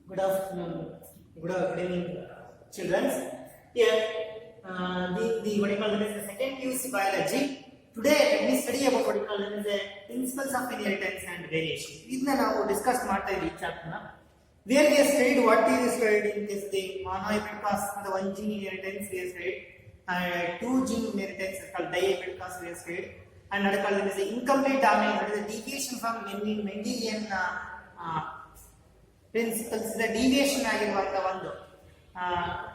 Good afternoon. Good evening, children. Here, what you call it is the second PUC biology. Today, let me study about what you call it is the principles of inheritance and variation. ಇದನ್ನ ನಾವು discuss ಮಾಡ್ತಾ ಇದ್ದೀವಿ ಈ chapter ನ. Where we have studied what is studied in this thing, monohybrid cause the one gene inheritance we have studied, two gene inheritance called dihybrid cause we have studied, and what called it is the incomplete dominance, that is the deviation from Mendelian principles, the deviation ಆಗಿರುವಂತ ಒಂದು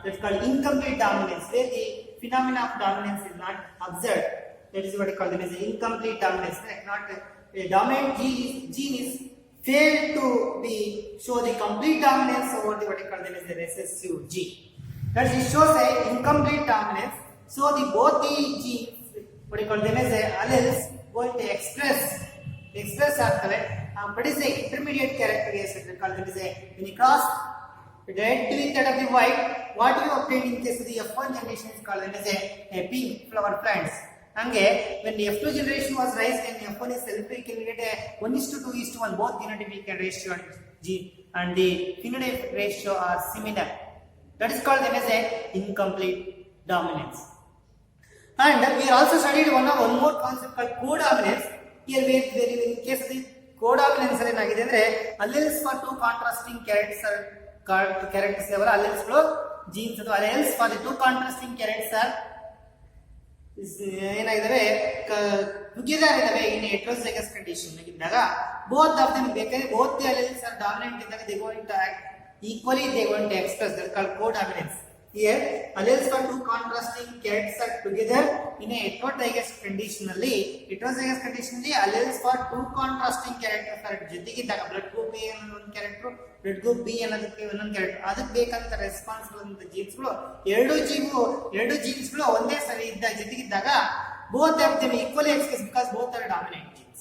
that's called incomplete dominance, where the phenomena of dominance is not observed. That is what I call it as incomplete dominance. Like not a dominant gene is failed to be show the complete dominance over the what I call it as the recessive gene. That it shows a incomplete dominance. So the both the genes what I call them as alleles going to express ಆಗ್ತವೆ. But is the intermediate characteristic called it is a when you cross the red with that of the white, what you obtain in case of the F1 generation is called it as a pink flower plants. Hangge when the F2 generation was raised and F1 is cell-free, can get a 1:2:1 both genotypic ratio and the phenotypic ratio are similar. That is called them as a incomplete dominance. And we also studied one more concept called codominance. Here we in case of the codominance ಏನಾಗಿದೆ ಅಂದ್ರೆ alleles for two contrasting characters ಅವರ alleles ಗಳು genes ಅಥವಾ alleles for the two contrasting characters are ಏನಾಗಿದಾವೆ together ಇದಾವೆ in heterozygous condition ಇದ್ದಾಗ both of them ಬೇಕಾದ್ರೆ both the alleles are dominant ಇದ್ದಾಗ they going to act equally, they going to express, that called codominance. Here alleles for two contrasting characters are together in a heterozygous condition ಅಲ್ಲಿ alleles for two contrasting characters are ಜೊತೆಗಿದ್ದಾಗ blood group A ಅನ್ನೋದು ಒಂದು character, blood group B ಅನ್ನೋದಕ್ಕೆ ಒಂದೊಂದು character, ಅದಕ್ಕೆ ಬೇಕಂತ responsible ಅಂತ jeans ಗಳು ಎರಡು ಜೀನ್ಸ್ ಗಳು ಒಂದೇ ಸರಿ ಜೊತೆಗಿದ್ದಾಗ both of them equally express because both are dominant genes.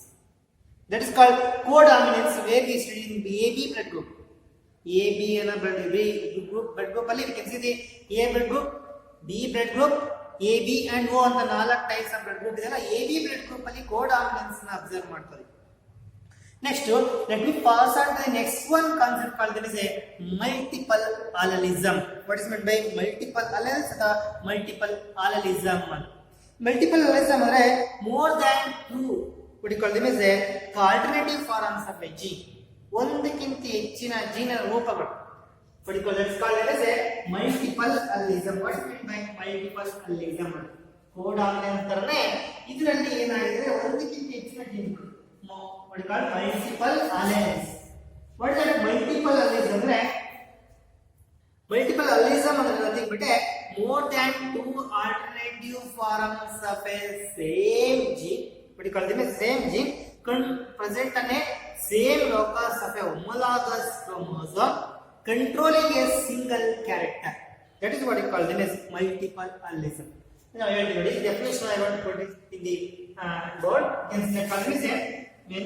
That is called codominance, where we study in AB blood group. AB and blood group ಅಲ್ಲಿ we can see the A blood group, B blood group, AB and O ಅಂತ ನಾಲ್ಕು types of blood group ಇದೆಲ್ಲ AB blood group ಅಲ್ಲಿ codominance ನ observe ಮಾಡ್ತಾರೆ. Next, let me pass on to the next one concept called that is a multiple allelism. What is meant by multiple alleles or multiple allelism? Multiple allelism ಅಂದ್ರೆ more than two what you call them as a alternative forms of a gene. ಒಂದಕ್ಕಿಂತ ಹೆಚ್ಚಿನ ಜೀನ ರೂಪಗಳು what you call that is called as a multiple allelism. What is meant by multiple allelism? codominance ತರನೇ ಇದರಲ್ಲಿ ಏನಾಗಿದೆ ಒಂದಕ್ಕಿಂತ ಹೆಚ್ಚಿನ ಜೀನ್ಗಳು what you call multiple alleles. What is that multiple allelism ಅಂದ್ರೆ multiple allelism ಅಂದ್ರೆ nothing but more than two alternative forms of a same gene, what you call them as same gene present on a same locus of a homologous chromosome controlling a single character. That is what you call them as multiple allelism. Now the definition I want to put it in the board. Can see the condition when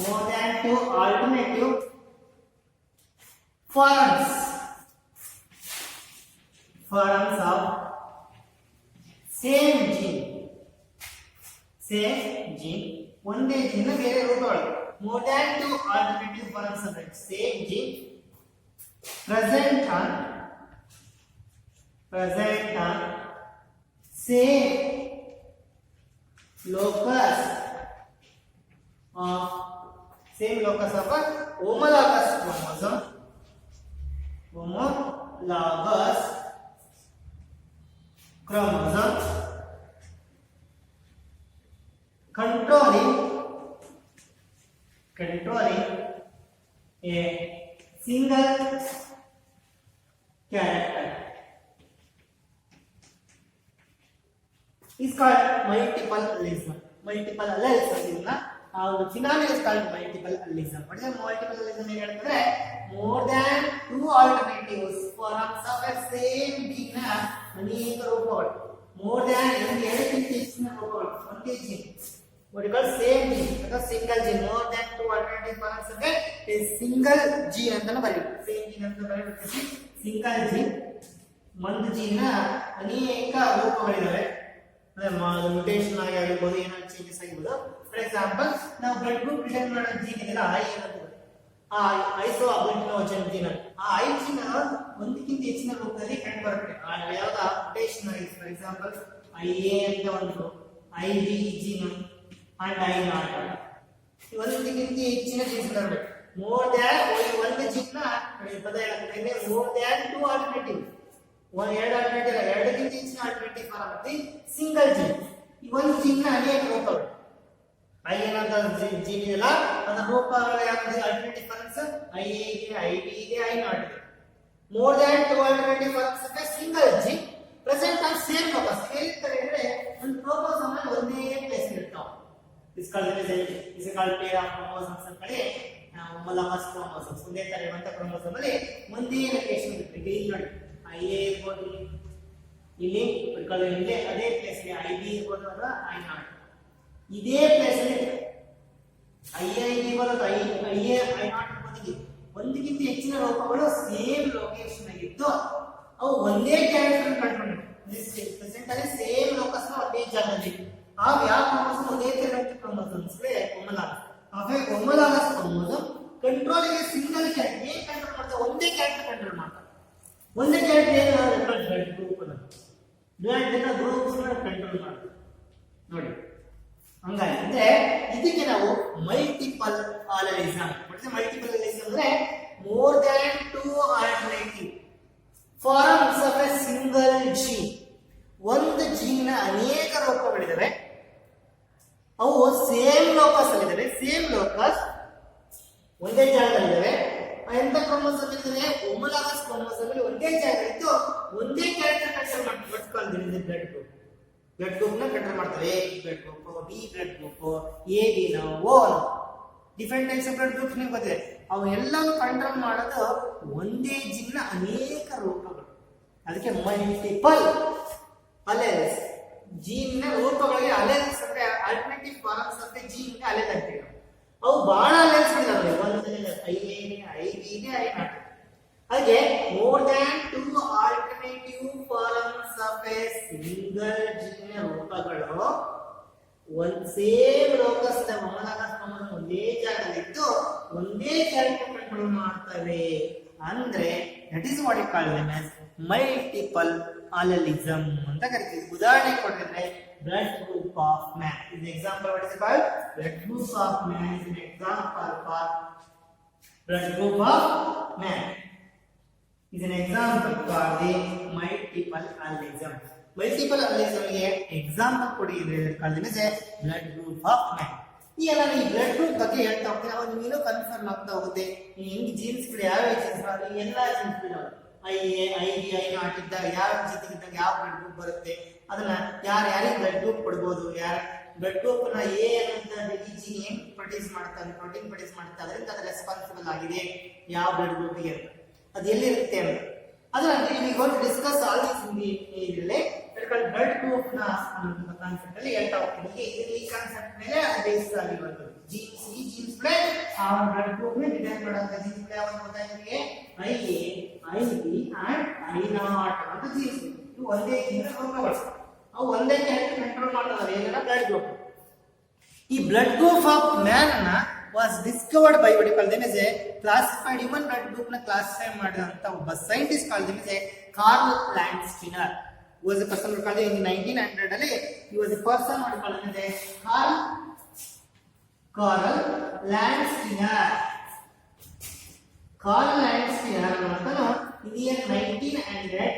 more than two alternative forms of same gene ಒಂದೇ gene ಬೇರೆ ರೂಪಗಳು more than two alternative forms of that same gene present on same locus of a homologous chromosome controlling a single character is called multiple allelism. Multiple allelism the phenomenon is called multiple allelism. What is a multiple allelism? ಹೇಳಿದ್ರೆ more than two alternatives forms of a same gene ಅನೇಕ ರೂಪಗಳು more than ಎರಡಕ್ಕಿಂತ ಹೆಚ್ಚಿನ ರೂಪಗಳು ಒಂದೇ gene what you call same gene because single gene more than two alternative forms of a single gene ಅಂತಾನೆ ಬರೆಯುತ್ತೆ same gene ಅಂತ ಬರೆಯುತ್ತೆ single gene ಒಂದು gene ಅನೇಕ ರೂಪಗಳಿದಾವೆ. ಮ್ಯೂಟೇಷನ್ ಆಗಿರ್ಬೋದು, ಏನಾದ್ರು ಚೇಂಜಸ್ ಆಗಿರ್ಬೋದು. ಫಾರ್ ಎಕ್ಸಾಂಪಲ್, ನಾವು ಬ್ಲಡ್ ಗ್ರೂಪ್ ಡಿಸೈನ್ ಮಾಡೋ ಜೀನ್ ಇದೆಲ್ಲ ಐ ಅಂತ, ಆ ಐಸೋಅಗ್ಲುಟಿನೋಜನ್ ಜೀನ್, ಆ ಐ ಜೀನ್ ಒಂದಕ್ಕಿಂತ ಹೆಚ್ಚಿನ ರೂಪದಲ್ಲಿ ಕಂಡು ಬರುತ್ತೆ. ಯಾವ್ದು ಮ್ಯೂಟೇಷನ್ ಆಗಿದೆ. ಫಾರ್ ಎಕ್ಸಾಂಪಲ್, ಐ ಎ ಅಂತ ಒಂದು, I B gene and I naught, ಒಂದಕ್ಕಿಂತ ಹೆಚ್ಚಿನ ಜೀನ್ಸ್ ಬರಬೇಕು. ಮೋರ್ ದ್ಯಾನ್ ಒಂದು ಜೀನ್ ಪದ ಹೇಳಕ್ಕೆ ಮೋರ್ ದ್ಯಾನ್ ಟು ಆಲ್ಟರ್ನೇಟಿವ್, ಎರಡು ಆಲ್ಟರ್ನೇಟಿವ್, ಎರಡಕ್ಕಿಂತ ಹೆಚ್ಚಿನ ಆಲ್ಟರ್ನೇಟಿವ್ ಫಾರ್ಮ್ ಸಿಂಗಲ್ ಜೀನ್. ಈ ಒಂದು ಜೀನ್ ಅನೇಕ ರೂಪಗಳು. ಐ ಏನಂತ ಜೀನ್ ಇದೆಯಲ್ಲ, ಅದರ ರೂಪಗಳು ಯಾವ್ದು? ಆಲ್ಟರ್ನೇಟಿವ್ ಫಾರ್ಮ್ಸ್ ಐ ಎ ಇದೆ, ಐ ಬಿ ಇದೆ, ಐ ನಾಟ್ ಇದೆ. More than two alternative forms single gene present on same locus. ಹೇಳಿರ್ತಾರೆ ಅಂದ್ರೆ ಒಂದು ಕ್ರೋಮೋಸೋಮ್ ಅಲ್ಲಿ ಒಂದೇ ಪ್ಲೇಸ್ ಇರ್ತಾವೆ. Is called pair of chromosomes ಅಂತ ಹೇಳಿ ಮೊಲಮಸ್ ಕ್ರೋಮೋಸೋಮ್ಸ್. ಒಂದೇ ತರ ಇರುವಂತ ಕ್ರೋಮೋಸೋಮ್ ಅಲ್ಲಿ ಒಂದೇ ಲೊಕೇಶನ್ ಇರುತ್ತೆ. ಇಲ್ಲಿ ನೋಡಿ, ಐ ಎ ಇರ್ಬೋದು, ಇಲ್ಲಿ ಇಲ್ಲಿ ಅದೇ ಪ್ಲೇಸ್ ಇದೆ. ಐ ಬಿ ಇರ್ಬೋದು, ಅಥವಾ ಐ ನಾಟ್ ಇದೇ ಪ್ಲೇಸ್ ಅಲ್ಲಿ ಇದೆ. ಐ ಎ ಇರ್ಬೋದು, ಐ ಎ ಐ ನಾಟ್ ಇರ್ಬೋದು. ಒಂದಕ್ಕಿಂತ ಹೆಚ್ಚಿನ ರೂಪಗಳು ಸೇಮ್ ಲೊಕೇಶನ್ ಆಗಿದ್ದು ಅವು ಒಂದೇ ಕ್ಯಾರೆಕ್ಟರ್ ಕಂಟ್ರೋಲ್ ಪ್ರೆಸೆಂಟ್ ಅಲ್ಲಿ ಸೇಮ್ ಲೋಕಸ್ ನ ಒಂದೇ ಜಾಗದಲ್ಲಿ. ಆ ಯಾವ ಕ್ರೋಮೋಸೋಮ್ ಒಂದೇ ತರ ಕ್ರೋಮೋಸೋಮ್ಸ್ ಹೋಮೋಲಾಗಸ್. ಆಮೇಲೆ ಹೋಮೋಲಾಗಸ್ ಕ್ರೋಮೋಸೋಮ್ ಕಂಟ್ರೋಲ್ ಗೆ ಸಿಂಗಲ್ ಕ್ಯಾರೆಕ್ಟರ್ ಏನ್ ಕಂಟ್ರೋಲ್ ಮಾಡ್ತಾರೆ? ಒಂದೇ ಕ್ಯಾರೆಕ್ಟರ್ ಕಂಟ್ರೋಲ್ ಮಾಡ್ತಾರೆ. ಒಂದೇ ಕ್ಯಾರೆಕ್ಟರ್ ಏನು? ಬ್ಲಡ್ ಗ್ರೂಪ್ ಅನ್ನು, ಬ್ಲಡ್ ಗ್ರೂಪ್ಸ್ ಕಂಟ್ರೋಲ್ ಮಾಡ್ತಾರೆ. ನೋಡಿ, ಹಂಗಾಗಿ ಅಂದ್ರೆ ಇದಕ್ಕೆ ನಾವು ಮಲ್ಟಿಪಲ್ ಆಲಲಿಸಮ್. ಮಲ್ಟಿಪಲ್ ಆಲಲಿಸಮ್ ಅಂದ್ರೆ more than two alternative forms of a single gene. ಒಂದು ಜೀನ್ ನ ಅನೇಕ ರೂಪಗಳಿದಾವೆ, ಅವು ಸೇಮ್ ಲೋಕಸ್ ಅಲ್ಲಿದ್ದಾವೆ. ಸೇಮ್ ಲೋಕಸ್ ಒಂದೇ ಜಾಗದಲ್ಲಿದ್ದಾವೆ. ಎಂತ ಕ್ರೋಮೋಸೋಮ್ ಇದ್ದಾರೆ? ಹೋಮೋಲಾಗಸ್ ಕ್ರೋಮೋಸೋಮ್ ಅಲ್ಲಿ ಒಂದೇ ಜಾಗದಲ್ಲಿದ್ದು ಒಂದೇ ಕ್ಯಾರೆಕ್ಟರ್ ಕಂಟ್ರೋಲ್ ಮಾಡ್ತಾರೆ. ಬ್ಲಡ್ ಗ್ರೂಪ್, ಬ್ಲಡ್ ಗ್ರೂಪ್ ನ ಕಂಟ್ರೋಲ್ ಮಾಡ್ತಾರೆ. A blood group, B blood group, A B ನ O different types of blood groups ನಿಮ್ಗೆ ಗೊತ್ತಿದೆ. ಅವು ಎಲ್ಲವೂ ಕಂಟ್ರೋಲ್ ಮಾಡೋದು ಒಂದೇ ಜೀನ್ ನ ಅನೇಕ ರೂಪಗಳು. ಅದಕ್ಕೆ ಮಲ್ಟಿಪಲ್ ಅಲೆಲ್ಸ್. ಜೀನ್ ನ ರೂಪಗಳಿಗೆ ಅಲೆಲ್ಸ್ ಅಂದ್ರೆ ಆಲ್ಟರ್ನೇಟಿವ್ ಫಾರ್ಮ್ಸ್ ಆಫ್ ಜೀನ್ ಗೆ ಅಲೆಲ್ ಅಂತೀವಿ. ಅವು ಬಹಳ ಅಲೆಲ್ಸ್ ಇದಾವೆ. ಒಂದು ಐ ಎ ಇದೆ, ಐ ಬಿ ಇದೆ, ಐ ನಾಟ್. ಹಾಗೆ more than two alternative forms of a single gene ರೂಪಗಳು ಒಂದ್ ಸೇಮ್ ಲೋಕಸ್ ಹೋಮೋಲಾಗಸ್ ಕ್ರೋಮೋಸೋಮ್ ಒಂದೇ ಜಾಗದಲ್ಲಿದ್ದು ಒಂದೇ ಕ್ಯಾರೆಕ್ಟರ್ ಕಂಟ್ರೋಲ್ ಮಾಡ್ತವೆ. ಅಂದ್ರೆ that is what it called them as multiple allelism ಅಂತ ಕರಿತೀವಿ. ಉದಾಹರಣೆ ಕೊಟ್ಟಿದ್ರೆ blood group of man is example. What is called? Blood group of man is an example for blood group of man is an example for the multiple allism. Multiple allelism ಗೆ example ಕೊಡಿ ಅಂದ್ರೆ blood group of man. ಈ ಎಲ್ಲ ಈ blood group ಬಗ್ಗೆ ಹೇಳ್ತಾ ಹೋಗ್ತೀನಿ. ಅವಾಗ ನೀನು ಕನ್ಫರ್ಮ್ ಆಗ್ತಾ ಹೋಗುತ್ತೆ. ಹೆಂಗ್ ಜೀನ್ಸ್ ಗಳು ಯಾವ್ಯಾವ ಜೀನ್ಸ್ ಎಲ್ಲಾ ಜೀನ್ಸ್ ಗಳು I A, I B, I not ಇದ್ದಾಗ ಯಾವ ಜೊತೆಗೆ ಇದ್ದಾಗ ಯಾವ ಬ್ಲಡ್ ಗ್ರೂಪ್ ಬರುತ್ತೆ, ಅದನ್ನ ಯಾರಿಗೆ ಬ್ಲಡ್ ಗ್ರೂಪ್ ಕೊಡ್ಬೋದು, ಯಾರ ಬ್ಲಡ್ ಗ್ರೂಪ್ ನ ಎ ಅಂತ ಈ ಜೀನ್ ಏನ್ ಪ್ರೊಡ್ಯೂಸ್ ಮಾಡ್ತಾರೆ, ಪ್ರೋಟೀನ್ ಪ್ರೊಡ್ಯೂಸ್ ಮಾಡುತ್ತೆ, ಅದರಿಂದ ಅದು ರೆಸ್ಪಾನ್ಸಿಬಲ್ ಆಗಿದೆ ಯಾವ ಬ್ಲಡ್ ಗ್ರೂಪ್ ಗೆ ಅಂತ, ಅದು ಎಲ್ಲಿರುತ್ತೆ ಅಂತ. ಅದರಲ್ಲಿ we got to discuss all these in the ಇದರಲ್ಲಿ ಬ್ಲಡ್ ಗ್ರೂಪ್ ನ ಕಾನ್ಸೆಪ್ಟ್ ಅಲ್ಲಿ ಹೇಳ್ತಾ ಹೋಗ್ತೀನಿ. ಈ ಕಾನ್ಸೆಪ್ಟ್ ಮೇಲೆ ಬೇಸ್ ಆಗಿರುವಂತದ್ದು ಜೀನ್ಸ್. ಈ ಜೀನ್ಸ್ ಗಳೇ ಆ ಬ್ಲಡ್ ಗ್ರೂಪ್ ನ ಡಿಟೈನ್ ಮಾಡುವಂತ ಜೀನ್ಸ್ ಗಳು ಯಾವುದು ಗೊತ್ತಾ ನಿಮಗೆ? I A, I B and I not ಅಂತ ಜೀನ್ಸ್. ಇವು ಒಂದೇ ಜೀನ್ ರೂಪಗಳು. ಅವು ಒಂದೇ ಕ್ಯಾರೆಕ್ಟರ್ ಕಂಟ್ರೋಲ್ ಮಾಡ್ತಾರೆ. ಏನೆಲ್ಲ ಬ್ಲಡ್ ಗ್ರೂಪ್. ಈ ಬ್ಲಡ್ ಗ್ರೂಪ್ ಆಫ್ ಮ್ಯಾನ್ ಅನ್ನ was discovered by what you call them as a classified human blood group na classify ಮಾಡಿದಂತ ಒಬ್ಬ scientist called them as a Carl Landsteiner. Who was a person who called in 1900 ಅಲ್ಲಿ he was a person what you call them as a Carl Landsteiner. Carl Landsteiner ಅಂತನು in the year 1900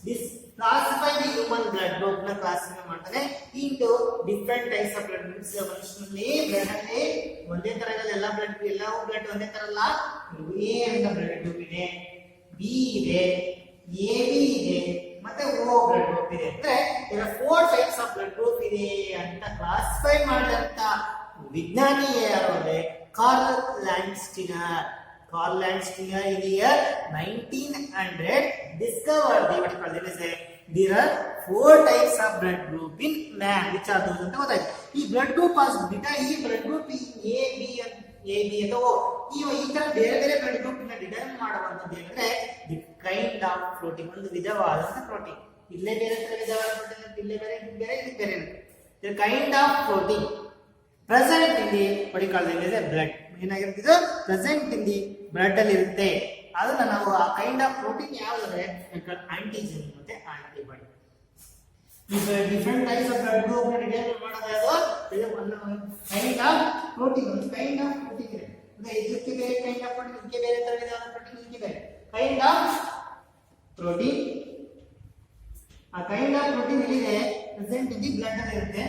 this classify the human blood group na classify ಮಾಡ್ತಾನೆ into different types of blood groups. ಮನುಷ್ಯನಲ್ಲಿ blood ಅಲ್ಲಿ ಒಂದೇ ತರ ಎಲ್ಲ blood ಒಂದೇ ತರ ಅಲ್ಲ. ಎ ಅಂತ ಬ್ಲಡ್ ಗ್ರೂಪ್ ಇದೆ, ಬಿ ಇದೆ, ಎ ಬಿ ಇದೆ, ಮತ್ತೆ ಓ ಬ್ಲಡ್ ಗ್ರೂಪ್ ಇದೆ. ಅಂದ್ರೆ ಇದರ 4 ಟೈಪ್ಸ್ ಆಫ್ ಬ್ಲಡ್ ಗ್ರೂಪ್ ಇದೆ ಅಂತ ಕ್ಲಾಸಿಫೈ ಮಾಡಿದಂತ ವಿಜ್ಞಾನಿ ಯಾರು ಅಂದ್ರೆ Karl ಲ್ಯಾಂಡ್ಸ್ಟೀನರ್. Carl Landsteiner in the year 1900 discovered the what you call them as a there are 4 types of blood group in man. Which are those ಅಂತ ಗೊತ್ತಾಯ್ತು. ಈ ಬ್ಲಡ್ ಗ್ರೂಪ್ ಈ ಬ್ಲಡ್ ಗ್ರೂಪ್ ಎ ಬಿ ಅಥವಾ ಓ ಈ ತರ ಬೇರೆ ಬೇರೆ blood group ನ ಡಿಟೈನ್ ಮಾಡುವಂತದ್ದು ಏನಂದ್ರೆ ದಿ ಕೈಂಡ್ ಆಫ್ ಪ್ರೋಟೀನ್, ಒಂದು ವಿಧವಾದಂತಹ ಪ್ರೋಟೀನ್. ಇಲ್ಲೇ ಬೇರೆ ತರ ವಿಧವಾದ ಪ್ರೋಟೀನ್ ಇರುತ್ತೆ, ಇಲ್ಲೇ ಬೇರೆ, ಇದು ಬೇರೆ, ಇದು ಬೇರೆ ಇರುತ್ತೆ. Kind of protein present in the body called blood. ಏನಾಗಿರುತ್ತೆ ಇದು? ಪ್ರೆಸೆಂಟ್ ಇನ್ ದಿ ಬ್ಲಡ್ ಅಲ್ಲಿ ಇರುತ್ತೆ. ಅದನ್ನ ನಾವು ಆ ಕೈಂಡ್ ಆಫ್ ಪ್ರೋಟೀನ್ ಯಾವ್ದಂದ್ರೆ ಆಂಟಿಜನ್ ಮತ್ತೆ ಆಂಟಿಬಾಡಿ. ಈಗ different types of blood group detain ಮಾಡೋದು ಇದು ಒಂದು ಕೈಂಡ್ ಆಫ್ ಪ್ರೋಟೀನ್. ಒಂದು ಕೈಂಡ್ ಆಫ್ ಪ್ರೋಟೀನ್ ಇದೆ, ಇದಕ್ಕೆ ಬೇರೆ ಕೈಂಡ್ ಆಫ್ ಪ್ರೋಟೀನ್, ಇದಕ್ಕೆ ಬೇರೆ ತರ ವಿಧವಾದ ಪ್ರೋಟೀನ್, ಇದಕ್ಕೆ ಬೇರೆ ಕೈಂಡ್ ಆಫ್ ಪ್ರೋಟೀನ್. ಆ ಕೈಂಡ್ ಆಫ್ ಪ್ರೋಟೀನ್ ಎಲ್ಲಿದೆ? ಪ್ರೆಸೆಂಟ್ ಇನ್ ದಿ ಬ್ಲಡ್ ಅಲ್ಲಿ ಇರುತ್ತೆ.